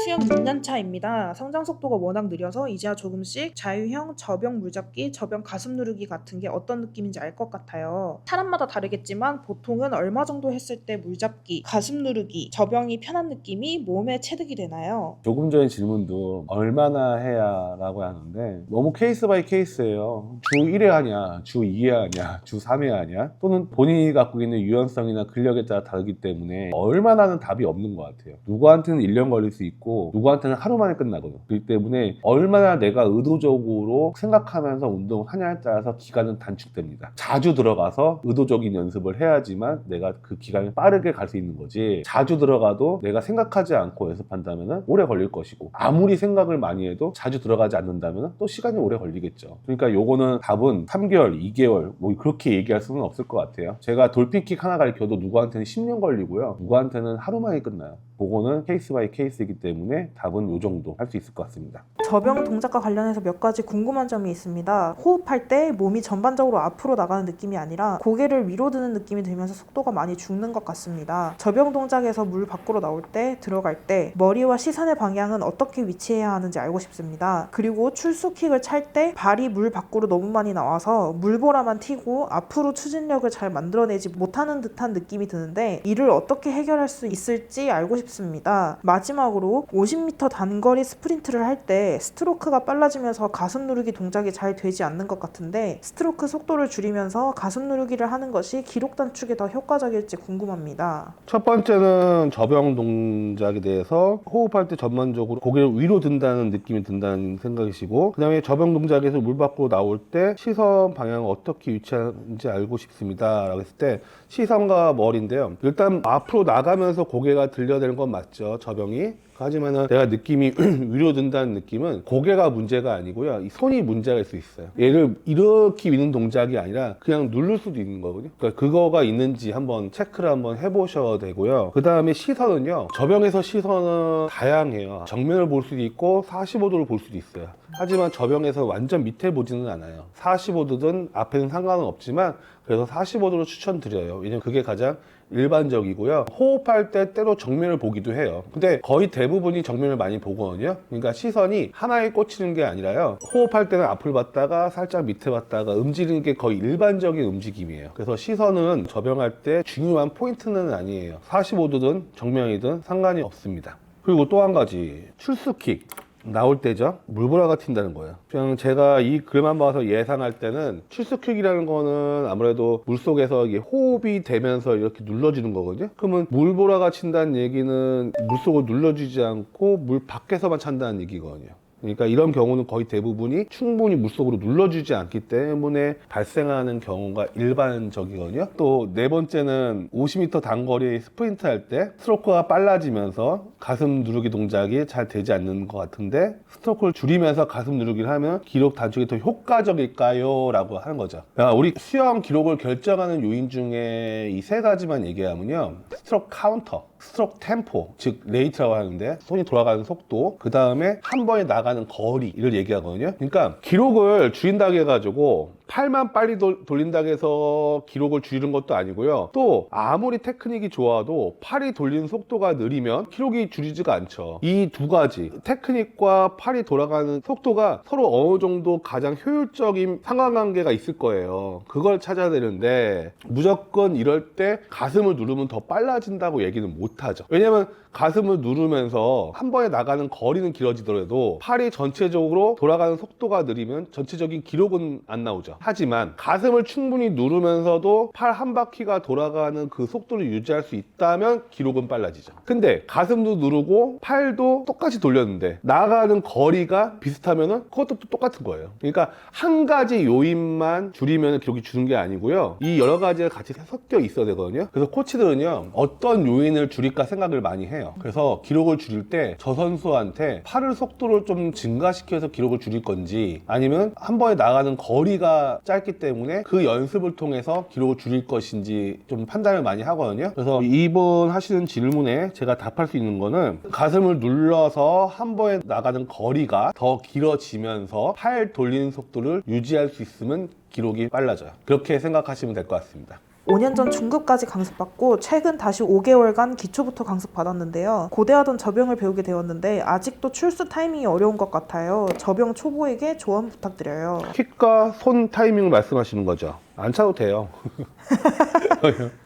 수영 6년 차입니다. 성장 속도가 워낙 느려서 이제야 조금씩 자유형, 저병 물잡기, 저병 가슴 누르기 같은 게 어떤 느낌인지 알 것 같아요. 사람마다 다르겠지만 보통은 얼마 정도 했을 때 물잡기, 가슴 누르기, 저병이 편한 느낌이 몸에 체득이 되나요? 조금 전에 질문도 얼마나 해야 라고 하는데 너무 케이스 바이 케이스예요. 주 1회 하냐, 주 2회 하냐, 주 3회 하냐 또는 본인이 갖고 있는 유연성이나 근력에 따라 다르기 때문에 얼마나는 답이 없는 것 같아요. 누구한테는 1년 걸릴 수 있고 누구한테는 하루 만에 끝나거든요. 그렇기 때문에 얼마나 내가 의도적으로 생각하면서 운동을 하냐에 따라서 기간은 단축됩니다. 자주 들어가서 의도적인 연습을 해야지만 내가 그 기간을 빠르게 갈 수 있는 거지, 자주 들어가도 내가 생각하지 않고 연습한다면 오래 걸릴 것이고 아무리 생각을 많이 해도 자주 들어가지 않는다면 또 시간이 오래 걸리겠죠. 그러니까 요거는 답은 3개월, 2개월 뭐 그렇게 얘기할 수는 없을 것 같아요. 제가 돌핀킥 하나 가르쳐도 누구한테는 10년 걸리고요, 누구한테는 하루 만에 끝나요. 그거는 케이스 바이 케이스이기 때문에 답은 요 정도 할 수 있을 것 같습니다. 저병 동작과 관련해서 몇 가지 궁금한 점이 있습니다. 호흡할 때 몸이 전반적으로 앞으로 나가는 느낌이 아니라 고개를 위로 드는 느낌이 들면서 속도가 많이 죽는 것 같습니다. 저병 동작에서 물 밖으로 나올 때, 들어갈 때 머리와 시선의 방향은 어떻게 위치해야 하는지 알고 싶습니다. 그리고 출수킥을 찰 때 발이 물 밖으로 너무 많이 나와서 물보라만 튀고 앞으로 추진력을 잘 만들어내지 못하는 듯한 느낌이 드는데 이를 어떻게 해결할 수 있을지 알고 싶습니다. 쉽습니다. 마지막으로 50m 단거리 스프린트를 할 때 스트로크가 빨라지면서 가슴 누르기 동작이 잘 되지 않는 것 같은데 스트로크 속도를 줄이면서 가슴 누르기를 하는 것이 기록 단축에 더 효과적일지 궁금합니다. 첫 번째는 접영 동작에 대해서 호흡할 때 전반적으로 고개를 위로 든다는 느낌이 든다는 생각이시고, 그 다음에 접영 동작에서 물 밖으로 나올 때 시선 방향을 어떻게 위치하는지 알고 싶습니다 라고 했을 때 시선과 머리인데요. 일단 앞으로 나가면서 고개가 들려야 되는 건 맞죠, 접영이. 하지만은 내가 느낌이 위로 든다는 느낌은 고개가 문제가 아니고요, 이 손이 문제가 있을 수 있어요. 얘를 이렇게 미는 동작이 아니라 그냥 누를 수도 있는 거거든요. 그러니까 그거가 있는지 한번 체크를 한번 해보셔야 되고요. 그 다음에 시선은요, 접영에서 시선은 다양해요. 정면을 볼 수도 있고 45도를 볼 수도 있어요. 하지만 접영에서 완전 밑에 보지는 않아요. 45도든 앞에는 상관은 없지만 그래서 45도로 추천드려요. 왜냐면 그게 가장 일반적이고요. 호흡할 때 때로 정면을 보기도 해요. 근데 거의 대부분이 정면을 많이 보거든요. 그러니까 시선이 하나에 꽂히는 게 아니라요, 호흡할 때는 앞을 봤다가 살짝 밑에 봤다가 움직이는 게 거의 일반적인 움직임이에요. 그래서 시선은 접영할 때 중요한 포인트는 아니에요. 45도든 정면이든 상관이 없습니다. 그리고 또 한 가지, 출수킥 나올 때죠, 물보라가 튄다는 거예요. 그냥 제가 이 글만 봐서 예상할 때는 출수킥이라는 거는 아무래도 물속에서 이게 호흡이 되면서 이렇게 눌러지는 거거든요. 그러면 물보라가 친다는 얘기는 물속을 눌러주지 않고 물 밖에서만 찬다는 얘기거든요. 그러니까 이런 경우는 거의 대부분이 충분히 물속으로 눌러주지 않기 때문에 발생하는 경우가 일반적이거든요. 또 네 번째는 50m 단거리 스프린트 할 때 스트로크가 빨라지면서 가슴 누르기 동작이 잘 되지 않는 것 같은데 스트로크를 줄이면서 가슴 누르기를 하면 기록 단축이 더 효과적일까요? 라고 하는 거죠. 우리 수영 기록을 결정하는 요인 중에 이 세 가지만 얘기하면요, 스트로크 카운터, 스트로크 템포, 즉 레이트라고 하는데 손이 돌아가는 속도, 그 다음에 한 번에 나가는 거리를 얘기하거든요. 그러니까 기록을 줄인다고 해가지고 팔만 빨리 돌린다고 해서 기록을 줄이는 것도 아니고요, 또 아무리 테크닉이 좋아도 팔이 돌리는 속도가 느리면 기록이 줄이지가 않죠. 이 두 가지, 테크닉과 팔이 돌아가는 속도가 서로 어느 정도 가장 효율적인 상관관계가 있을 거예요. 그걸 찾아야 되는데 무조건 이럴 때 가슴을 누르면 더 빨라진다고 얘기는 못하죠. 왜냐면 가슴을 누르면서 한 번에 나가는 거리는 길어지더라도 팔이 전체적으로 돌아가는 속도가 느리면 전체적인 기록은 안 나오죠. 하지만 가슴을 충분히 누르면서도 팔 한 바퀴가 돌아가는 그 속도를 유지할 수 있다면 기록은 빨라지죠. 근데 가슴도 누르고 팔도 똑같이 돌렸는데 나가는 거리가 비슷하면은 그것도 또 똑같은 거예요. 그러니까 한 가지 요인만 줄이면 기록이 주는 게 아니고요, 이 여러 가지가 같이 섞여 있어야 되거든요. 그래서 코치들은요, 어떤 요인을 줄일까 생각을 많이 해요. 그래서 기록을 줄일 때 저 선수한테 팔을 속도를 좀 증가시켜서 기록을 줄일 건지, 아니면 한 번에 나가는 거리가 짧기 때문에 그 연습을 통해서 기록을 줄일 것인지 좀 판단을 많이 하거든요. 그래서 이번 하시는 질문에 제가 답할 수 있는 거는, 가슴을 눌러서 한 번에 나가는 거리가 더 길어지면서 팔 돌리는 속도를 유지할 수 있으면 기록이 빨라져요. 그렇게 생각하시면 될 것 같습니다. 5년 전 중급까지 강습받고 최근 다시 5개월간 기초부터 강습받았는데요. 고대하던 접영을 배우게 되었는데 아직도 출수 타이밍이 어려운 것 같아요. 접영 초보에게 조언 부탁드려요. 킥과 손 타이밍을 말씀하시는 거죠. 안 차도 돼요.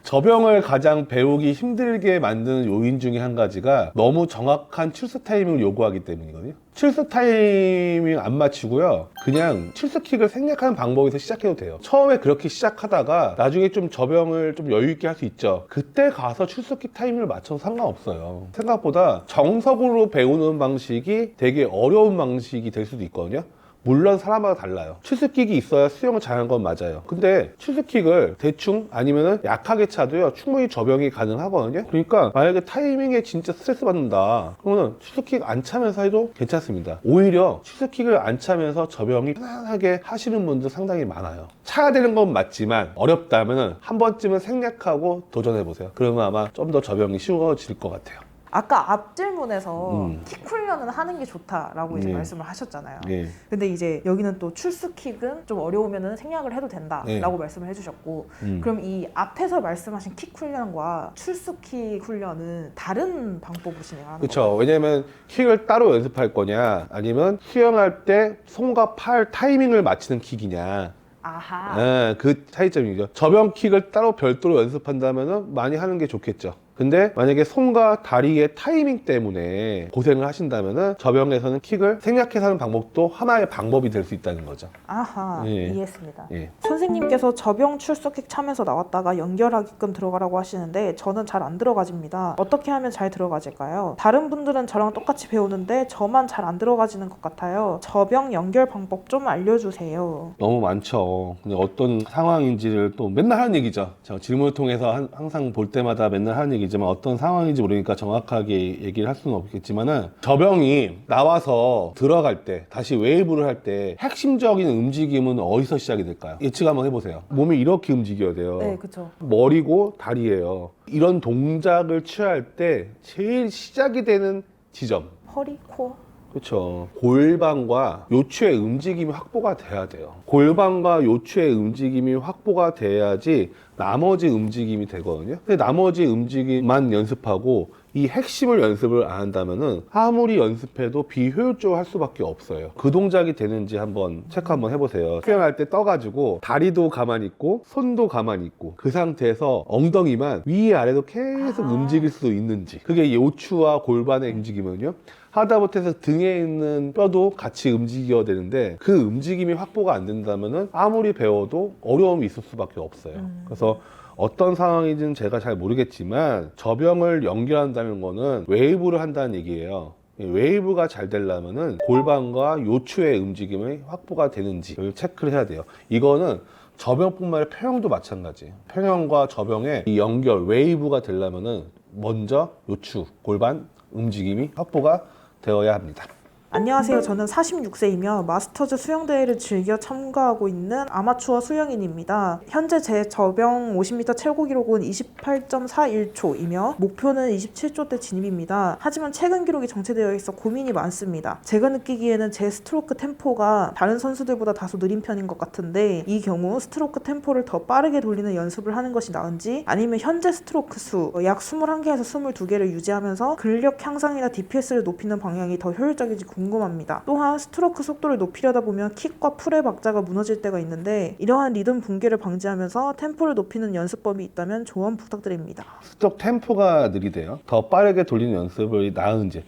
접영을 가장 배우기 힘들게 만드는 요인 중에 한 가지가 너무 정확한 출수 타이밍을 요구하기 때문이거든요. 출수 타이밍 안 맞추고요, 그냥 출수킥을 생략하는 방법에서 시작해도 돼요. 처음에 그렇게 시작하다가 나중에 좀 접영을 좀 여유 있게 할 수 있죠. 그때 가서 출수킥 타이밍을 맞춰도 상관없어요. 생각보다 정석으로 배우는 방식이 되게 어려운 방식이 될 수도 있거든요. 물론 사람마다 달라요. 출수킥이 있어야 수영을 잘하는 건 맞아요. 근데 출수킥을 대충 아니면은 약하게 차도요, 충분히 접영이 가능하거든요. 그러니까 만약에 타이밍에 진짜 스트레스 받는다 그러면 출수킥 안 차면서 해도 괜찮습니다. 오히려 출수킥을 안 차면서 접영이 편안하게 하시는 분들 상당히 많아요. 차야 되는 건 맞지만 어렵다면은 한 번쯤은 생략하고 도전해보세요. 그러면 아마 좀 더 접영이 쉬워질 것 같아요. 아까 앞 질문에서 킥 훈련은 하는 게 좋다라고 이제 네. 말씀을 하셨잖아요. 네. 근데 이제 여기는 또 출수킥은 좀 어려우면은 생략을 해도 된다라고 네. 말씀을 해주셨고, 그럼 이 앞에서 말씀하신 킥 훈련과 출수킥 훈련은 다른 방법으로 진행하는 그렇죠. 거예요? 왜냐면 킥을 따로 연습할 거냐, 아니면 수영할 때 손과 팔 타이밍을 맞추는 킥이냐, 아하. 네, 그 차이점이죠. 접영 킥을 따로 별도로 연습한다면 많이 하는 게 좋겠죠. 근데 만약에 손과 다리의 타이밍 때문에 고생을 하신다면은 저병에서는 킥을 생략해서 하는 방법도 하나의 방법이 될 수 있다는 거죠. 아하, 예. 이해했습니다. 예. 선생님께서 저병 출석킥 참에서 나왔다가 연결하게끔 들어가라고 하시는데 저는 잘 안 들어가집니다. 어떻게 하면 잘 들어가질까요? 다른 분들은 저랑 똑같이 배우는데 저만 잘 안 들어가지는 것 같아요. 저병 연결 방법 좀 알려주세요. 너무 많죠. 근데 어떤 상황인지를 또 맨날 하는 얘기죠. 제가 질문을 통해서 항상 볼 때마다 맨날 하는 얘기지만 어떤 상황인지 모르니까 정확하게 얘기를 할 수는 없겠지만은 저병이 나와서 들어갈 때 다시 웨이브를 할 때 핵심적인 움직임은 어디서 시작이 될까요? 예측 한번 해보세요. 몸이 이렇게 움직여야 돼요. 네, 그쵸. 머리고 다리예요. 이런 동작을 취할 때 제일 시작이 되는 지점. 허리, 코어. 그렇죠. 골반과 요추의 움직임이 확보가 돼야 돼요. 골반과 요추의 움직임이 확보가 돼야지 나머지 움직임이 되거든요. 근데 나머지 움직임만 연습하고 이 핵심을 연습을 안 한다면은 아무리 연습해도 비효율적으로 할 수밖에 없어요. 그 동작이 되는지 한번 체크 한번 해보세요. 수영할 때 떠가지고 다리도 가만히 있고 손도 가만히 있고 그 상태에서 엉덩이만 위아래로 계속 움직일 수 있는지, 그게 요추와 골반의 움직임은요, 하다못해서 등에 있는 뼈도 같이 움직여야 되는데 그 움직임이 확보가 안 된다면은 아무리 배워도 어려움이 있을 수밖에 없어요. 그래서 어떤 상황인지는 제가 잘 모르겠지만 저병을 연결한다는 거는 웨이브를 한다는 얘기예요. 웨이브가 잘 되려면은 골반과 요추의 움직임이 확보가 되는지를 체크를 해야 돼요. 이거는 저병뿐만 아니라 평형도 마찬가지예요. 평형과 저병의 이 연결, 웨이브가 되려면은 먼저 요추, 골반 움직임이 확보가 되어야 합니다. 안녕하세요. 저는 46세이며 마스터즈 수영대회를 즐겨 참가하고 있는 아마추어 수영인입니다. 현재 제 저병 50m 최고 기록은 28.41초이며 목표는 27초 대 진입입니다. 하지만 최근 기록이 정체되어 있어 고민이 많습니다. 제가 느끼기에는 제 스트로크 템포가 다른 선수들보다 다소 느린 편인 것 같은데 이 경우 스트로크 템포를 더 빠르게 돌리는 연습을 하는 것이 나은지, 아니면 현재 스트로크 수 약 21개에서 22개를 유지하면서 근력 향상이나 DPS를 높이는 방향이 더 효율적인지 궁금합니다. 또한 스트로크 속도를 높이려다 보면 킥과 풀의 박자가 무너질 때가 있는데 이러한 리듬 붕괴를 방지하면서 템포를 높이는 연습법이 있다면 조언 부탁드립니다. 스트로크 템포가 느리대요. 더 빠르게 돌리는 연습을 나은지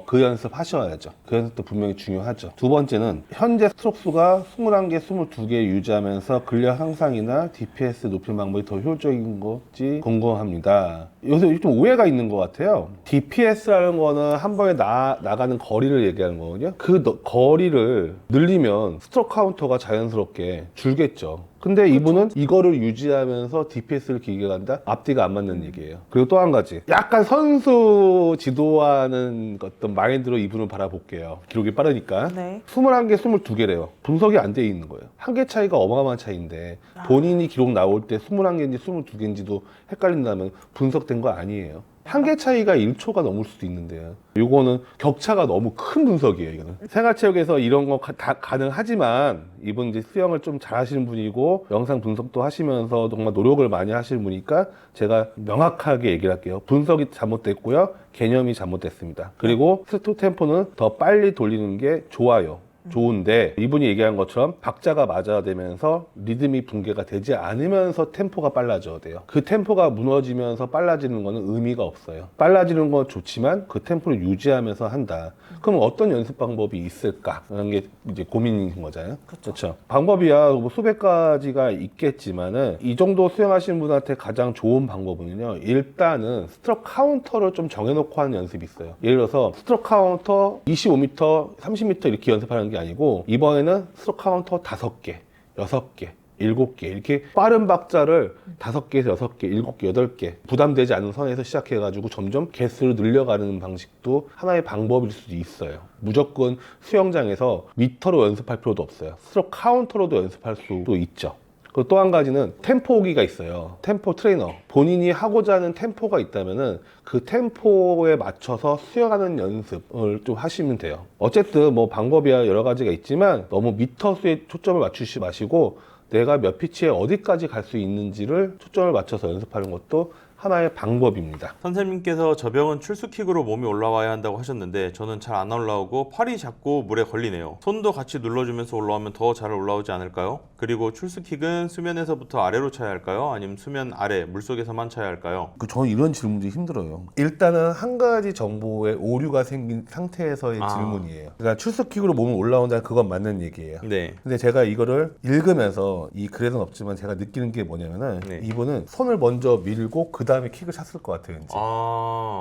그 연습 하셔야죠. 그 연습도 분명히 중요하죠. 두 번째는 현재 스트로크 수가 21개, 22개 유지하면서 근력 향상이나 DPS 높이는 방법이 더 효율적인 건지 궁금합니다. 요새 좀 오해가 있는 것 같아요. DPS라는 거는 한 번에 나가는 거리를 얘기하는 거거든요. 그 거리를 늘리면 스트로크 카운터가 자연스럽게 줄겠죠. 근데 이분은 이거를 유지하면서 DPS를 길게 간다? 앞뒤가 안 맞는 얘기예요. 그리고 또 한 가지, 약간 선수 지도하는 어떤 마인드로 이분을 바라볼게요. 기록이 빠르니까. 네. 21개, 22개래요. 분석이 안 돼 있는 거예요. 한 개 차이가 어마어마한 차이인데 본인이 기록 나올 때 21개인지 22개인지도 헷갈린다면 분석된 거 아니에요. 한 개 차이가 1초가 넘을 수도 있는데요. 요거는 격차가 너무 큰 분석이에요. 이거는 생활체육에서 이런 거 다 가능하지만 이분 이제 수영을 좀 잘하시는 분이고 영상 분석도 하시면서 정말 노력을 많이 하시는 분이니까 제가 명확하게 얘기를 할게요. 분석이 잘못됐고요, 개념이 잘못됐습니다. 그리고 스트로크 템포는 더 빨리 돌리는 게 좋아요. 좋은데 이분이 얘기한 것처럼 박자가 맞아야 되면서 리듬이 붕괴가 되지 않으면서 템포가 빨라져야 돼요. 그 템포가 무너지면서 빨라지는 거는 의미가 없어요. 빨라지는 건 좋지만 그 템포를 유지하면서 한다. 그럼 어떤 연습 방법이 있을까? 라는 게 이제 고민인 거잖아요. 그렇죠. 방법이야 뭐 수백 가지가 있겠지만은 이 정도 수영하시는 분한테 가장 좋은 방법은요, 일단은 스트로크 카운터를 좀 정해놓고 하는 연습이 있어요. 예를 들어서 스트로크 카운터 25m, 30m 이렇게 연습하는 게 아니고 이번에는 스트로크 카운터 5개, 6개, 7개 이렇게 빠른 박자를 5개에서 6개, 7개, 8개 부담되지 않은 선에서 시작해가지고 점점 개수를 늘려가는 방식도 하나의 방법일 수도 있어요. 무조건 수영장에서 미터로 연습할 필요도 없어요. 스트로크 카운터로도 연습할 수도 있죠. 그리고 또 한 가지는 템포기가 있어요. 템포 트레이너. 본인이 하고자 하는 템포가 있다면은 그 템포에 맞춰서 수영하는 연습을 좀 하시면 돼요. 어쨌든 뭐 방법이야 여러 가지가 있지만 너무 미터 수에 초점을 맞추지 마시고 내가 몇 피치에 어디까지 갈 수 있는지를 초점을 맞춰서 연습하는 것도 하나의 방법입니다. 선생님께서 저병은 출수킥으로 몸이 올라와야 한다고 하셨는데 저는 잘 안 올라오고 팔이 자꾸 물에 걸리네요. 손도 같이 눌러주면서 올라오면 더 잘 올라오지 않을까요? 그리고 출수킥은 수면에서부터 아래로 차야 할까요? 아니면 수면 아래 물속에서만 차야 할까요? 저는 이런 질문도 힘들어요. 일단은 한 가지 정보에 오류가 생긴 상태에서의 질문이에요. 그러니까 출수킥으로 몸을 올라온다, 그건 맞는 얘기예요. 네. 근데 제가 이거를 읽으면서 이 글에는 없지만 제가 느끼는 게 뭐냐면은 네. 이분은 손을 먼저 밀고 그 다음에 킥을 찼을 것 같아요. 왠지.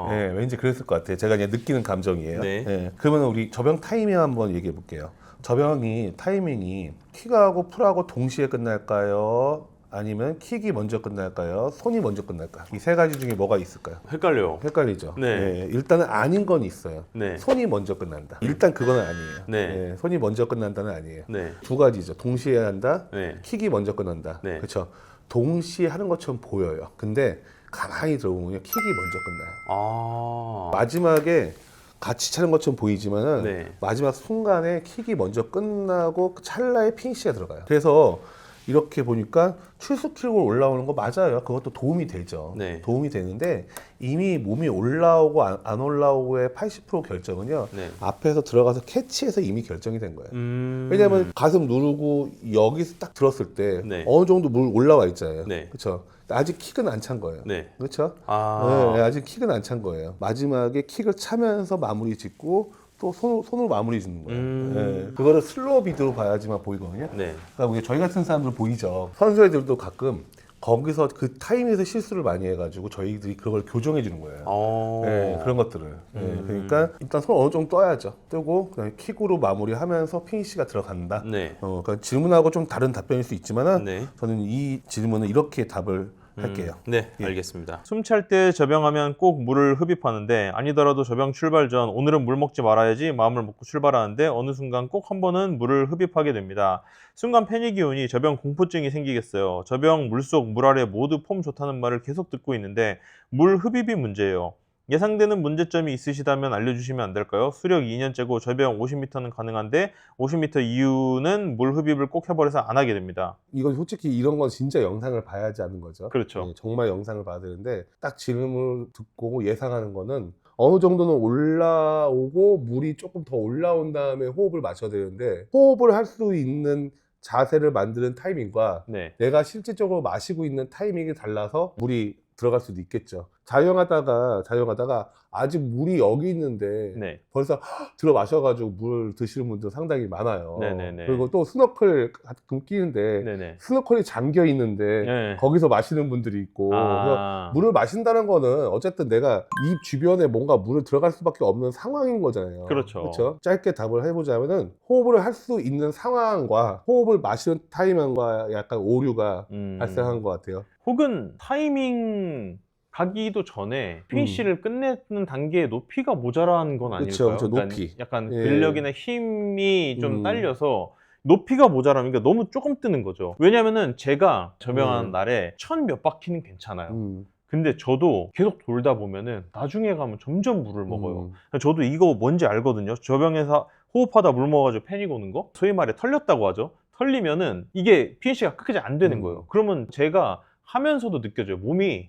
네, 왠지 그랬을 것 같아요. 제가 그냥 느끼는 감정이에요. 네. 그러면 우리 저병 타이밍 한번 얘기해 볼게요. 저병이 타이밍이 킥하고 풀하고 동시에 끝날까요? 아니면 킥이 먼저 끝날까요? 손이 먼저 끝날까요? 이 세 가지 중에 뭐가 있을까요? 헷갈려요. 헷갈리죠. 네. 일단은 아닌 건 있어요. 네. 손이 먼저 끝난다. 일단 그건 아니에요. 네. 손이 먼저 끝난다는 아니에요. 네. 두 가지죠. 동시에 한다. 네. 킥이 먼저 끝난다. 네. 그렇죠. 동시에 하는 것처럼 보여요. 근데 가만히 들어보면 킥이 먼저 끝나요. 마지막에 같이 차는 것처럼 보이지만은 네. 마지막 순간에 킥이 먼저 끝나고 그 찰나에 피니시가 들어가요. 그래서 이렇게 보니까 출수킥으로 올라오는 거 맞아요. 그것도 도움이 되죠. 네. 도움이 되는데 이미 몸이 올라오고 안 올라오고의 80% 결정은요. 네. 앞에서 들어가서 캐치해서 이미 결정이 된 거예요. 음... 왜냐하면 가슴 누르고 여기서 딱 들었을 때 네. 어느 정도 물 올라와 있잖아요. 네. 그렇죠. 아직 킥은 안 찬 거예요. 네. 그렇죠. 아... 네, 아직 킥은 안 찬 거예요. 마지막에 킥을 차면서 마무리 짓고 또 손으로 마무리 짓는 거예요. 네, 그거를 슬로우 비디오로 봐야지만 보이거든요. 네. 그러니까 저희 같은 사람들 보이죠. 선수들도 가끔 거기서 그 타이밍에서 실수를 많이 해가지고 저희들이 그걸 교정해 주는 거예요. 네, 그런 것들을. 네, 그러니까 일단 손 어느 정도 떠야죠. 뜨고 그다음에 킥으로 마무리하면서 피니시가 들어간다. 네. 그러니까 질문하고 좀 다른 답변일 수 있지만은 네. 저는 이 질문은 이렇게 답을 할게요. 네, 알겠습니다. 숨 찰 때 저병하면 꼭 물을 흡입하는데 아니더라도 저병 출발 전 오늘은 물 먹지 말아야지 마음을 먹고 출발하는데 어느 순간 꼭 한 번은 물을 흡입하게 됩니다. 순간 패닉이 오니 저병 공포증이 생기겠어요. 저병, 물속, 물 아래 모두 폼 좋다는 말을 계속 듣고 있는데 물 흡입이 문제예요. 예상되는 문제점이 있으시다면 알려주시면 안 될까요? 수력 2년째고 저병 50m는 가능한데 50m 이후는 물 흡입을 꼭 해버려서 안 하게 됩니다. 이건 솔직히 이런 건 진짜 영상을 봐야지 하는 거죠. 그렇죠. 네, 정말 영상을 봐야 되는데 딱 질문을 듣고 예상하는 거는 어느 정도는 올라오고 물이 조금 더 올라온 다음에 호흡을 마셔야 되는데 호흡을 할 수 있는 자세를 만드는 타이밍과 네. 내가 실질적으로 마시고 있는 타이밍이 달라서 물이 들어갈 수도 있겠죠. 자영하다가 아직 물이 여기 있는데 네. 벌써 들어 마셔가지고 물 드시는 분들 상당히 많아요. 네네네. 그리고 또 스노클 가끔 끼는데 네네. 스노클이 잠겨 있는데 네. 거기서 마시는 분들이 있고 그래서 물을 마신다는 거는 어쨌든 내가 입 주변에 뭔가 물을 들어갈 수밖에 없는 상황인 거잖아요. 그렇죠. 그렇죠? 짧게 답을 해보자면은 호흡을 할 수 있는 상황과 호흡을 마시는 타이밍과 약간 오류가 발생한 것 같아요. 혹은 타이밍 가기도 전에 피니시를 끝내는 단계의 높이가 모자란 건 아닐까요? 그렇죠. 높이. 약간 예. 근력이나 힘이 좀 딸려서 높이가 모자라면 그러니까 너무 조금 뜨는 거죠. 왜냐면은 제가 저병하는 날에 1000 몇 바퀴는 괜찮아요. 근데 저도 계속 돌다 보면은 나중에 가면 점점 물을 먹어요. 저도 이거 뭔지 알거든요. 저병에서 호흡하다 물 먹어가지고 패닉 오는 거? 소위 말해 털렸다고 하죠. 털리면은 이게 피니시가 끝까지 안 되는 거예요. 그러면 제가 하면서도 느껴져요. 몸이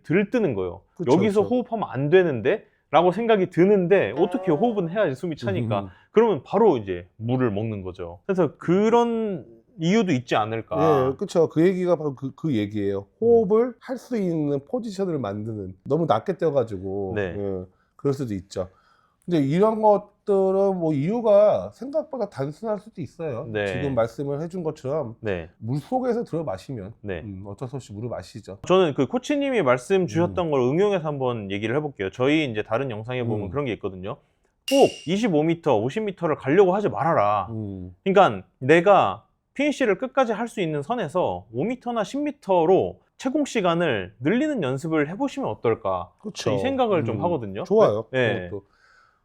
들뜨는 거예요. 그쵸, 여기서 그쵸. 호흡하면 안 되는데 라고 생각이 드는데 어떻게 호흡은 해야지 숨이 차니까 그러면 바로 이제 물을 먹는 거죠. 그래서 그런 이유도 있지 않을까. 예, 그렇죠. 그 얘기가 바로 그 얘기예요. 호흡을 할 수 있는 포지션을 만드는 너무 낮게 떼어가지고 네. 예, 그럴 수도 있죠. 근데 이런 것들은 뭐 이유가 생각보다 단순할 수도 있어요. 네. 지금 말씀을 해준 것처럼 네. 물 속에서 들어 마시면 네. 어쩔 수 없이 물을 마시죠. 저는 그 코치님이 말씀 주셨던 걸 응용해서 한번 얘기를 해볼게요. 저희 이제 다른 영상에 보면 그런 게 있거든요. 꼭 25m, 50m를 가려고 하지 말아라. 그러니까 내가 피니시를 끝까지 할 수 있는 선에서 5m나 10m로 채공 시간을 늘리는 연습을 해보시면 어떨까. 그렇죠. 이 생각을 좀 하거든요. 좋아요. 네. 그것도.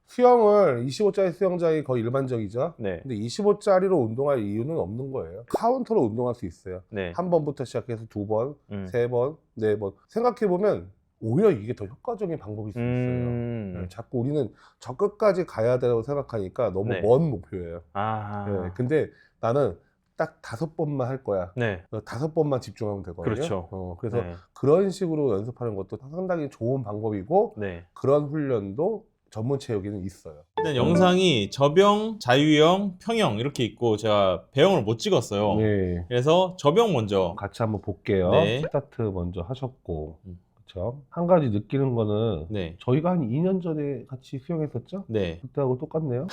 수영을 25짜리 수영장이 거의 일반적이죠. 네. 근데 25짜리로 운동할 이유는 없는 거예요. 카운터로 운동할 수 있어요. 네. 한 번부터 시작해서 두 번, 세 번, 네 번. 생각해보면 오히려 이게 더 효과적인 방법일 수 있어요. 네, 자꾸 우리는 저 끝까지 가야 되라고 생각하니까 너무 네. 먼 목표예요. 아. 네, 근데 나는 딱 5번만 할 거야. 네. 5번만 집중하면 되거든요. 그렇죠. 그래서 네. 그런 식으로 연습하는 것도 상당히 좋은 방법이고 네. 그런 훈련도 전문 체육에는 있어요. 일단 영상이 저병, 자유형, 평형 이렇게 있고 제가 배영을 못 찍었어요. 네. 그래서 저병 먼저. 같이 한번 볼게요. 네. 스타트 먼저 하셨고 음. 그렇죠. 한 가지 느끼는 거는 네. 저희가 한 2년 전에 같이 수영했었죠? 네. 그때하고 똑같네요.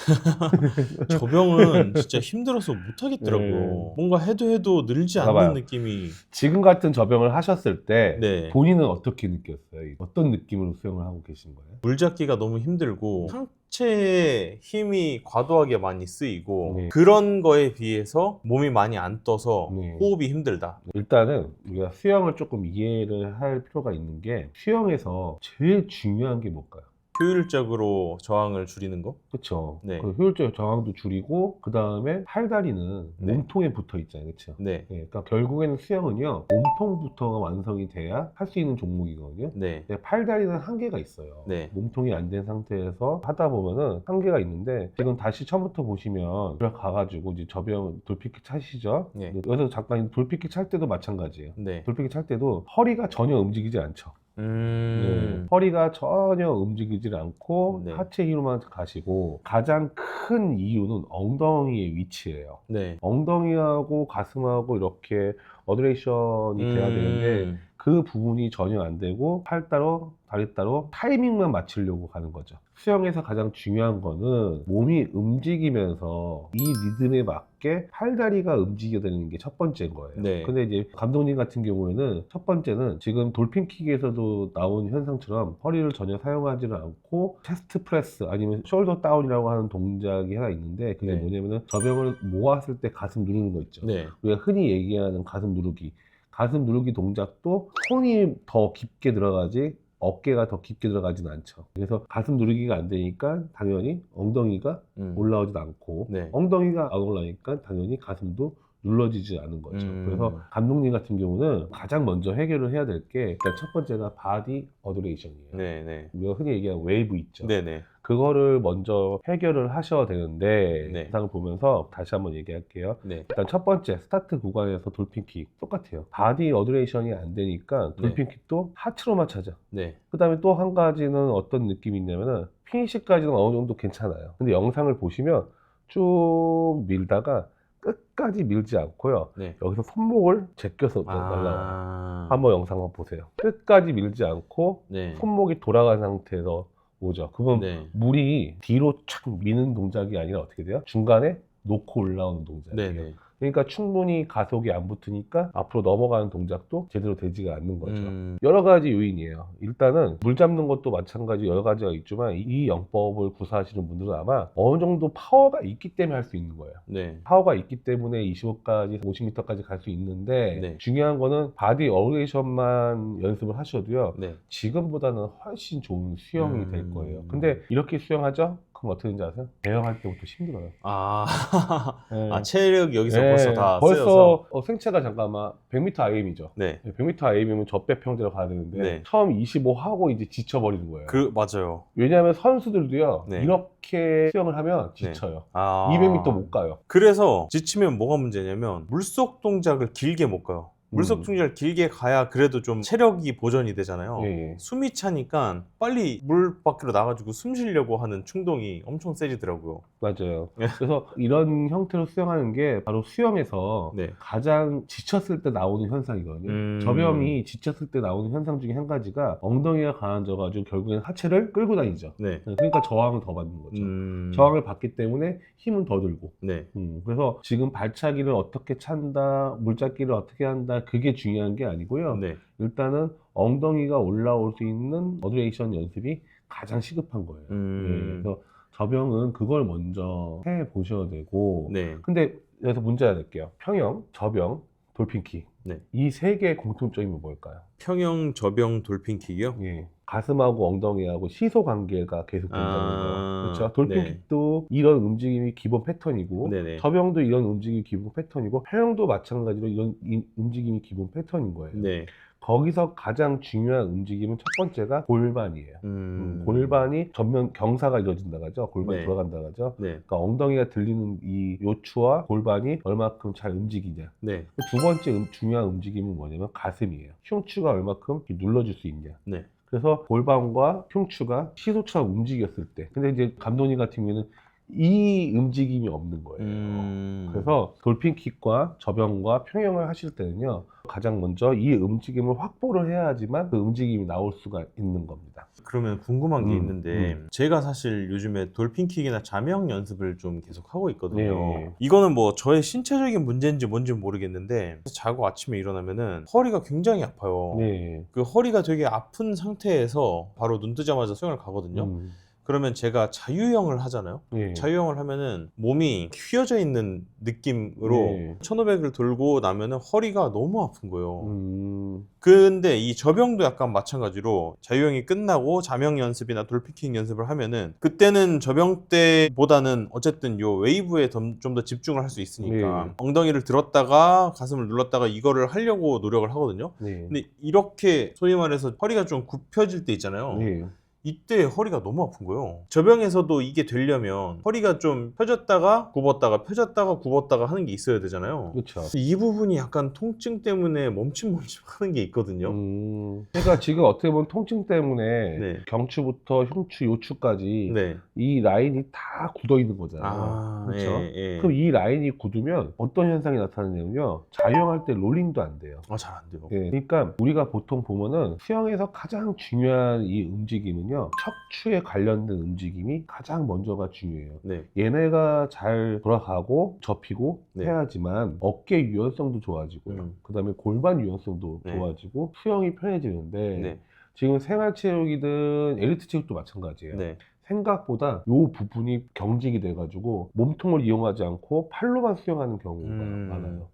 저병은 진짜 힘들어서 못 하겠더라고요. 네. 뭔가 해도 늘지 않는 봐봐요. 느낌이. 지금 같은 저병을 하셨을 때 네. 본인은 어떻게 느꼈어요? 어떤 느낌으로 수영을 하고 계신 거예요? 물 잡기가 너무 힘들고 상체에 힘이 과도하게 많이 쓰이고 네. 그런 거에 비해서 몸이 많이 안 떠서 네. 호흡이 힘들다. 일단은 우리가 수영을 조금 이해를 할 필요가 있는 게 수영에서 제일 중요한 게 뭘까요? 효율적으로 저항을 줄이는 거? 그렇죠. 네. 그 효율적 저항도 줄이고 그 다음에 팔다리는 네. 몸통에 붙어 있잖아요, 그렇죠? 네. 그러니까 결국에는 수영은요 몸통부터가 완성이 돼야 할 수 있는 종목이거든요. 네. 근데 팔다리는 한계가 있어요. 네. 몸통이 안 된 상태에서 하다 보면은 한계가 있는데 지금 다시 처음부터 보시면 들어가가지고 이제 저병 돌피킥 차시죠. 네. 여기서 잠깐 돌피킥 찰 때도 마찬가지예요. 네. 돌피킥 찰 때도 허리가 전혀 움직이지 않죠. 네. 허리가 전혀 움직이질 않고 네. 하체 힘으로만 가시고 가장 큰 이유는 엉덩이의 위치예요. 네. 엉덩이하고 가슴하고 이렇게 어드레이션이 돼야 되는데 그 부분이 전혀 안 되고 팔 따로 다리 따로 타이밍만 맞추려고 가는 거죠. 수영에서 가장 중요한 거는 몸이 움직이면서 이 리듬에 맞게 팔다리가 움직여야 되는 게 첫 번째인 거예요. 네. 근데 이제 감독님 같은 경우에는 첫 번째는 지금 돌핀킥에서도 나온 현상처럼 허리를 전혀 사용하지를 않고 체스트 프레스 아니면 숄더 다운이라고 하는 동작이 하나 있는데 그게 네. 뭐냐면은 저병을 모았을 때 가슴 누르는 거 있죠. 네. 우리가 흔히 얘기하는 가슴 누르기 동작도 손이 더 깊게 들어가지 어깨가 더 깊게 들어가진 않죠. 그래서 가슴 누르기가 안 되니까 당연히 엉덩이가 올라오지도 않고 네. 엉덩이가 안 올라오니까 당연히 가슴도 눌러지지 않은 거죠. 그래서 감독님 같은 경우는 가장 먼저 해결을 해야 될 게 일단 첫 번째가 바디 어드레이션이에요. 네. 네. 우리가 흔히 얘기하는 웨이브 있죠. 네. 네. 그거를 먼저 해결을 하셔야 되는데 네. 영상을 보면서 다시 한번 얘기할게요. 네. 일단 첫 번째 스타트 구간에서 돌핀킥 똑같아요. 바디 어드레이션이 안 되니까 돌핀킥도 하체로만 차죠. 네. 그 다음에 또 한 가지는 어떤 느낌이 있냐면은 피니시까지는 어느 정도 괜찮아요. 근데 영상을 보시면 쭉 밀다가 끝까지 밀지 않고요. 네. 여기서 손목을 제껴서 날라와요. 한번 영상 한번 보세요. 끝까지 밀지 않고 네. 손목이 돌아간 상태에서 오죠. 그건 네. 물이 뒤로 촥 미는 동작이 아니라 어떻게 돼요? 중간에 놓고 올라오는 동작이에요. 네. 네. 그러니까 충분히 가속이 안 붙으니까 앞으로 넘어가는 동작도 제대로 되지가 않는 거죠. 여러 가지 요인이에요. 일단은 물 잡는 것도 마찬가지 여러 가지가 있지만 이 영법을 구사하시는 분들은 아마 어느 정도 파워가 있기 때문에 할 수 있는 거예요. 네. 파워가 있기 때문에 25까지 50m까지 갈 수 있는데 네. 중요한 거는 바디 어드레이션만 연습을 하셔도요. 네. 지금보다는 훨씬 좋은 수영이 될 거예요. 근데 이렇게 수영하죠? 그럼 어떻게 되는지 아세요? 배영할 때부터 힘들어요. 아, 네. 아 체력 여기서 네, 벌써 다 벌써 쓰여서. 생체가 잠깐만 100m IM이죠. 네. 100m IM이면 저배 평지로 가야 되는데 네. 처음 25 하고 이제 지쳐버리는 거예요. 맞아요. 왜냐하면 선수들도요. 네. 이렇게 수영을 하면 지쳐요. 아. 200m 못 가요. 그래서 지치면 뭐가 문제냐면 물속 동작을 길게 못 가요. 물속 동작을 길게 가야 그래도 좀 체력이 보존이 되잖아요. 예. 숨이 차니까 빨리 물 밖으로 나가지고 숨 쉬려고 하는 충동이 엄청 세지더라고요. 맞아요. 그래서 이런 형태로 수영하는 게 바로 수영에서 네. 가장 지쳤을 때 나오는 현상이거든요. 저병이 지쳤을 때 나오는 현상 중에 한 가지가 엉덩이가 가라앉아가지고 결국엔 하체를 끌고 다니죠. 네. 그러니까 저항을 더 받는 거죠. 저항을 받기 때문에 힘은 더 들고. 네. 그래서 지금 발차기를 어떻게 찬다, 물잡기를 어떻게 한다, 그게 중요한 게 아니고요. 네. 일단은 엉덩이가 올라올 수 있는 어드레이션 연습이 가장 시급한 거예요. 그래서 저병은 그걸 먼저 해 보셔야 되고. 네. 근데 여기서 문제 하나 낼게요. 평영, 저병, 돌핀킥. 네. 이 세 개의 공통점이 뭘까요? 평영, 저병, 돌핀킥이요? 예. 가슴하고 엉덩이하고 시소 관계가 계속 된다는 아, 거예요. 그렇죠. 돌핀킥도 이런 움직임이 기본 패턴이고, 네네. 저병도 이런 움직임이 기본 패턴이고, 평영도 마찬가지로 이런 움직임이 기본 패턴인 거예요. 네. 거기서 가장 중요한 움직임은 첫 번째가 골반이에요. 골반이 전면 경사가 이루어진다고 하죠. 골반이 네. 돌아간다고 하죠. 네. 그러니까 엉덩이가 들리는 이 요추와 골반이 얼마큼 잘 움직이냐. 네. 두 번째 중요한 움직임은 뭐냐면 가슴이에요. 흉추가 얼마큼 눌러줄 수 있냐. 네. 그래서 골반과 흉추가 시소처럼 움직였을 때. 근데 이제 감독님 같은 경우에는 이 움직임이 없는 거예요. 그래서 돌핀킥과 접영과 평형을 하실 때는요, 가장 먼저 이 움직임을 확보를 해야지만 그 움직임이 나올 수가 있는 겁니다. 그러면 궁금한 게 있는데 제가 사실 요즘에 돌핀킥이나 자명 연습을 좀 계속 하고 있거든요. 네. 이거는 뭐 저의 신체적인 문제인지 뭔지 모르겠는데 자고 아침에 일어나면은 허리가 굉장히 아파요. 네. 그 허리가 되게 아픈 상태에서 바로 눈 뜨자마자 수영을 가거든요. 그러면 제가 자유형을 하잖아요. 네. 자유형을 하면은 몸이 휘어져 있는 느낌으로 네. 1500을 돌고 나면은 허리가 너무 아픈 거예요. 음. 근데 이 접영도 약간 마찬가지로 자유형이 끝나고 자명 연습이나 돌피킹 연습을 하면은 그때는 접영 때보다는 어쨌든 요 웨이브에 좀 더 집중을 할 수 있으니까 네. 엉덩이를 들었다가 가슴을 눌렀다가 이거를 하려고 노력을 하거든요. 네. 근데 이렇게 소위 말해서 허리가 좀 굽혀질 때 있잖아요. 네. 이때 허리가 너무 아픈 거예요. 접영에서도 이게 되려면 허리가 좀 펴졌다가 굽었다가 펴졌다가 굽었다가 하는 게 있어야 되잖아요. 그렇죠. 이 부분이 약간 통증 때문에 멈춤멈춤 하는 게 있거든요. 그러니까 지금 어떻게 보면 통증 때문에 네. 경추부터 흉추, 요추까지 네. 이 라인이 다 굳어 있는 거잖아요. 아, 그렇죠? 예, 예. 그럼 이 라인이 굳으면 어떤 현상이 나타나냐면요. 자유형할 때 롤링도 안 돼요. 아, 잘 안 돼요. 예, 그러니까 우리가 보통 보면은 수영에서 가장 중요한 이 움직임은요, 척추에 관련된 움직임이 가장 먼저가 중요해요. 네. 얘네가 잘 돌아가고 접히고 네. 해야지만 어깨 유연성도 좋아지고요. 그 다음에 골반 유연성도 네. 좋아지고 수영이 편해지는데 네. 지금 생활체육이든 엘리트 체육도 마찬가지예요. 네. 생각보다 이 부분이 경직이 돼가지고 몸통을 이용하지 않고 팔로만 수영하는 경우가 많아요.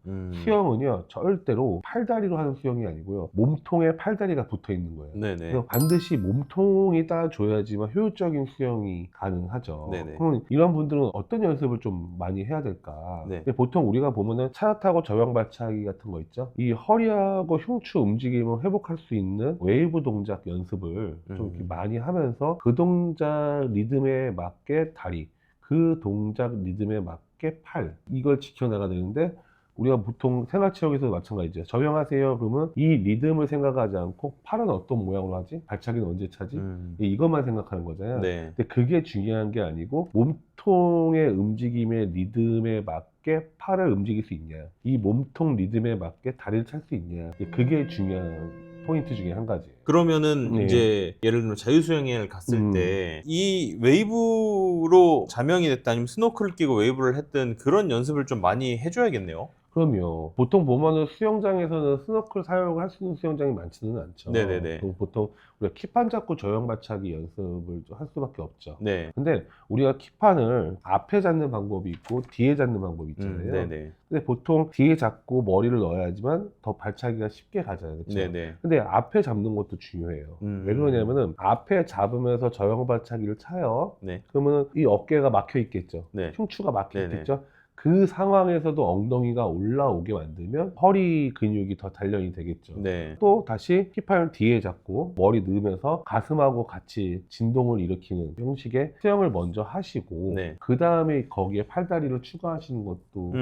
수영은요, 절대로 팔다리로 하는 수영이 아니고요, 몸통에 팔다리가 붙어 있는 거예요. 네네. 그래서 반드시 몸통이 따라줘야지만 효율적인 수영이 가능하죠. 네네. 그럼 이런 분들은 어떤 연습을 좀 많이 해야 될까? 네. 근데 보통 우리가 보면은 차 타고 저병발차기 같은 거 있죠? 이 허리하고 흉추 움직임을 회복할 수 있는 웨이브 동작 연습을 좀 이렇게 많이 하면서 그 동작 리듬에 맞게 다리, 그 동작 리듬에 맞게 팔, 이걸 지켜나가야 되는데 우리가 보통 생활체육에서도 마찬가지죠. 접영하세요 그러면 이 리듬을 생각하지 않고 팔은 어떤 모양으로 하지? 발차기는 언제 차지? 이것만 생각하는 거잖아요. 네. 근데 그게 중요한 게 아니고 몸통의 움직임의 리듬에 맞게 팔을 움직일 수 있냐, 이 몸통 리듬에 맞게 다리를 찰 수 있냐, 그게 중요한 포인트 중에 한 가지예요. 그러면은 네. 이제 예를 들면 자유수영을 갔을 때 이 웨이브로 자명이 됐다 아니면 스노클을 끼고 웨이브를 했든 그런 연습을 좀 많이 해줘야겠네요. 그럼요. 보통 보면은 수영장에서는 스노클 사용을 할 수 있는 수영장이 많지는 않죠. 네네네. 그럼 보통 우리가 키판 잡고 저형발차기 연습을 할 수밖에 없죠. 네. 근데 우리가 키판을 앞에 잡는 방법이 있고 뒤에 잡는 방법이 있잖아요. 네네. 근데 보통 뒤에 잡고 머리를 넣어야지만 더 발차기가 쉽게 가잖아요. 그렇죠? 네네. 근데 앞에 잡는 것도 중요해요. 왜 그러냐면은 앞에 잡으면서 저형발차기를 차요. 네. 그러면은 이 어깨가 막혀 있겠죠. 네. 흉추가 막혀 네네. 있겠죠. 그 상황에서도 엉덩이가 올라오게 만들면 허리 근육이 더 단련이 되겠죠. 네. 또 다시 힙판을 뒤에 잡고 머리 넣으면서 가슴하고 같이 진동을 일으키는 형식의 수영을 먼저 하시고 네. 그 다음에 거기에 팔다리를 추가하시는 것도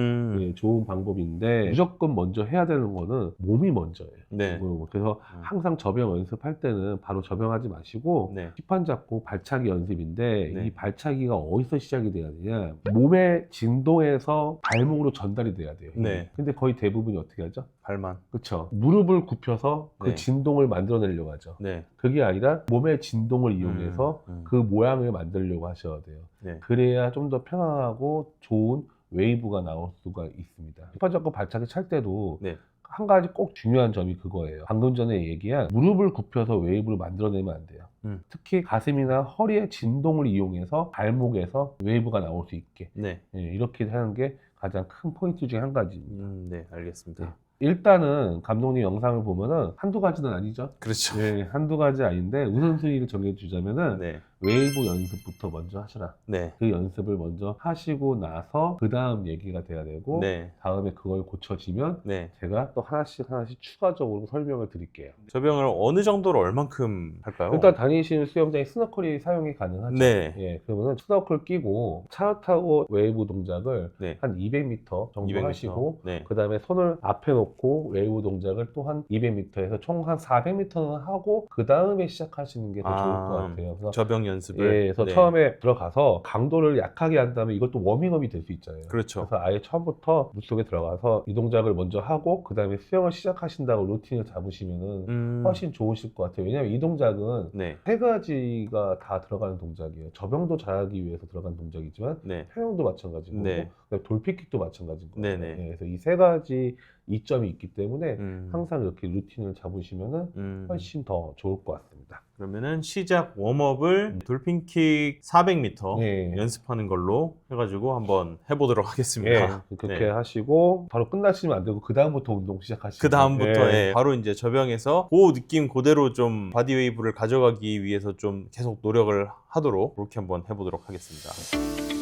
예, 좋은 방법인데 무조건 먼저 해야 되는 거는 몸이 먼저예요. 네. 그래서 항상 접영 연습할 때는 바로 접영하지 마시고 네. 힙판 잡고 발차기 연습인데 네. 이 발차기가 어디서 시작이 돼야 되냐, 몸의 진동에서 발목으로 전달이 돼야 돼요. 힘이. 네. 근데 거의 대부분이 어떻게 하죠? 발만. 그렇죠. 무릎을 굽혀서 그 네. 진동을 만들어내려고 하죠. 네. 그게 아니라 몸의 진동을 이용해서 그 모양을 만들려고 하셔야 돼요. 네. 그래야 좀 더 편안하고 좋은 웨이브가 나올 수가 있습니다. 힙판 잡고 발차기 찰 때도 네. 한 가지 꼭 중요한 점이 그거예요. 방금 전에 얘기한 무릎을 굽혀서 웨이브를 만들어내면 안 돼요. 특히 가슴이나 허리의 진동을 이용해서 발목에서 웨이브가 나올 수 있게 네. 예, 이렇게 하는 게 가장 큰 포인트 중에 한 가지입니다. 네, 알겠습니다. 네. 일단은 감독님 영상을 보면은 한두 가지는 아니죠. 그렇죠. 네, 한두 가지 아닌데 우선순위를 정해주자면은 네. 웨이브 연습부터 먼저 하시라. 네. 그 연습을 먼저 하시고 나서 그 다음 얘기가 돼야 되고 네. 다음에 그걸 고쳐지면 네. 제가 또 하나씩 추가적으로 설명을 드릴게요. 저병을 어느 정도로 얼만큼 할까요? 일단 다니시는 수영장에 스노클이 사용이 가능하죠. 네. 예, 그러면 스노클 끼고 차 타고 웨이브 동작을 네. 한 200m 정도 200m. 하시고 네. 그 다음에 손을 앞에 놓고 웨이브 동작을 또 한 200m에서 총 한 400m는 하고 그 다음에 시작하시는 게 더 좋을 것 같아요. 그래서 저병 연습을. 예, 그래서 네. 처음에 들어가서 강도를 약하게 한 다음에 이것도 워밍업이 될 수 있잖아요. 그렇죠. 그래서 아예 처음부터 물속에 들어가서 이 동작을 먼저 하고 그 다음에 수영을 시작하신다고 루틴을 잡으시면은 훨씬 좋으실 것 같아요. 왜냐하면 이 동작은 네. 세 가지가 다 들어가는 동작이에요. 저병도 잘하기 위해서 들어가는 동작이지만 네. 평영도 마찬가지고 네. 돌핀킥도 마찬가지인 거예요. 네네. 예, 그래서 이 세 가지 이점이 있기 때문에 음. 항상 이렇게 루틴을 잡으시면은 훨씬 더 좋을 것 같습니다. 그러면은 시작 웜업을 돌핀킥 400m 네. 연습하는 걸로 해가지고 한번 해보도록 예, 하겠습니다. 그렇게 네. 하시고 바로 끝나시면 안 되고 그 다음부터 운동 시작하시고 그 다음부터 바로 이제 저병에서 그 느낌 그대로 좀 바디웨이브를 가져가기 위해서 좀 계속 노력을 하도록 그렇게 한번 해보도록 하겠습니다.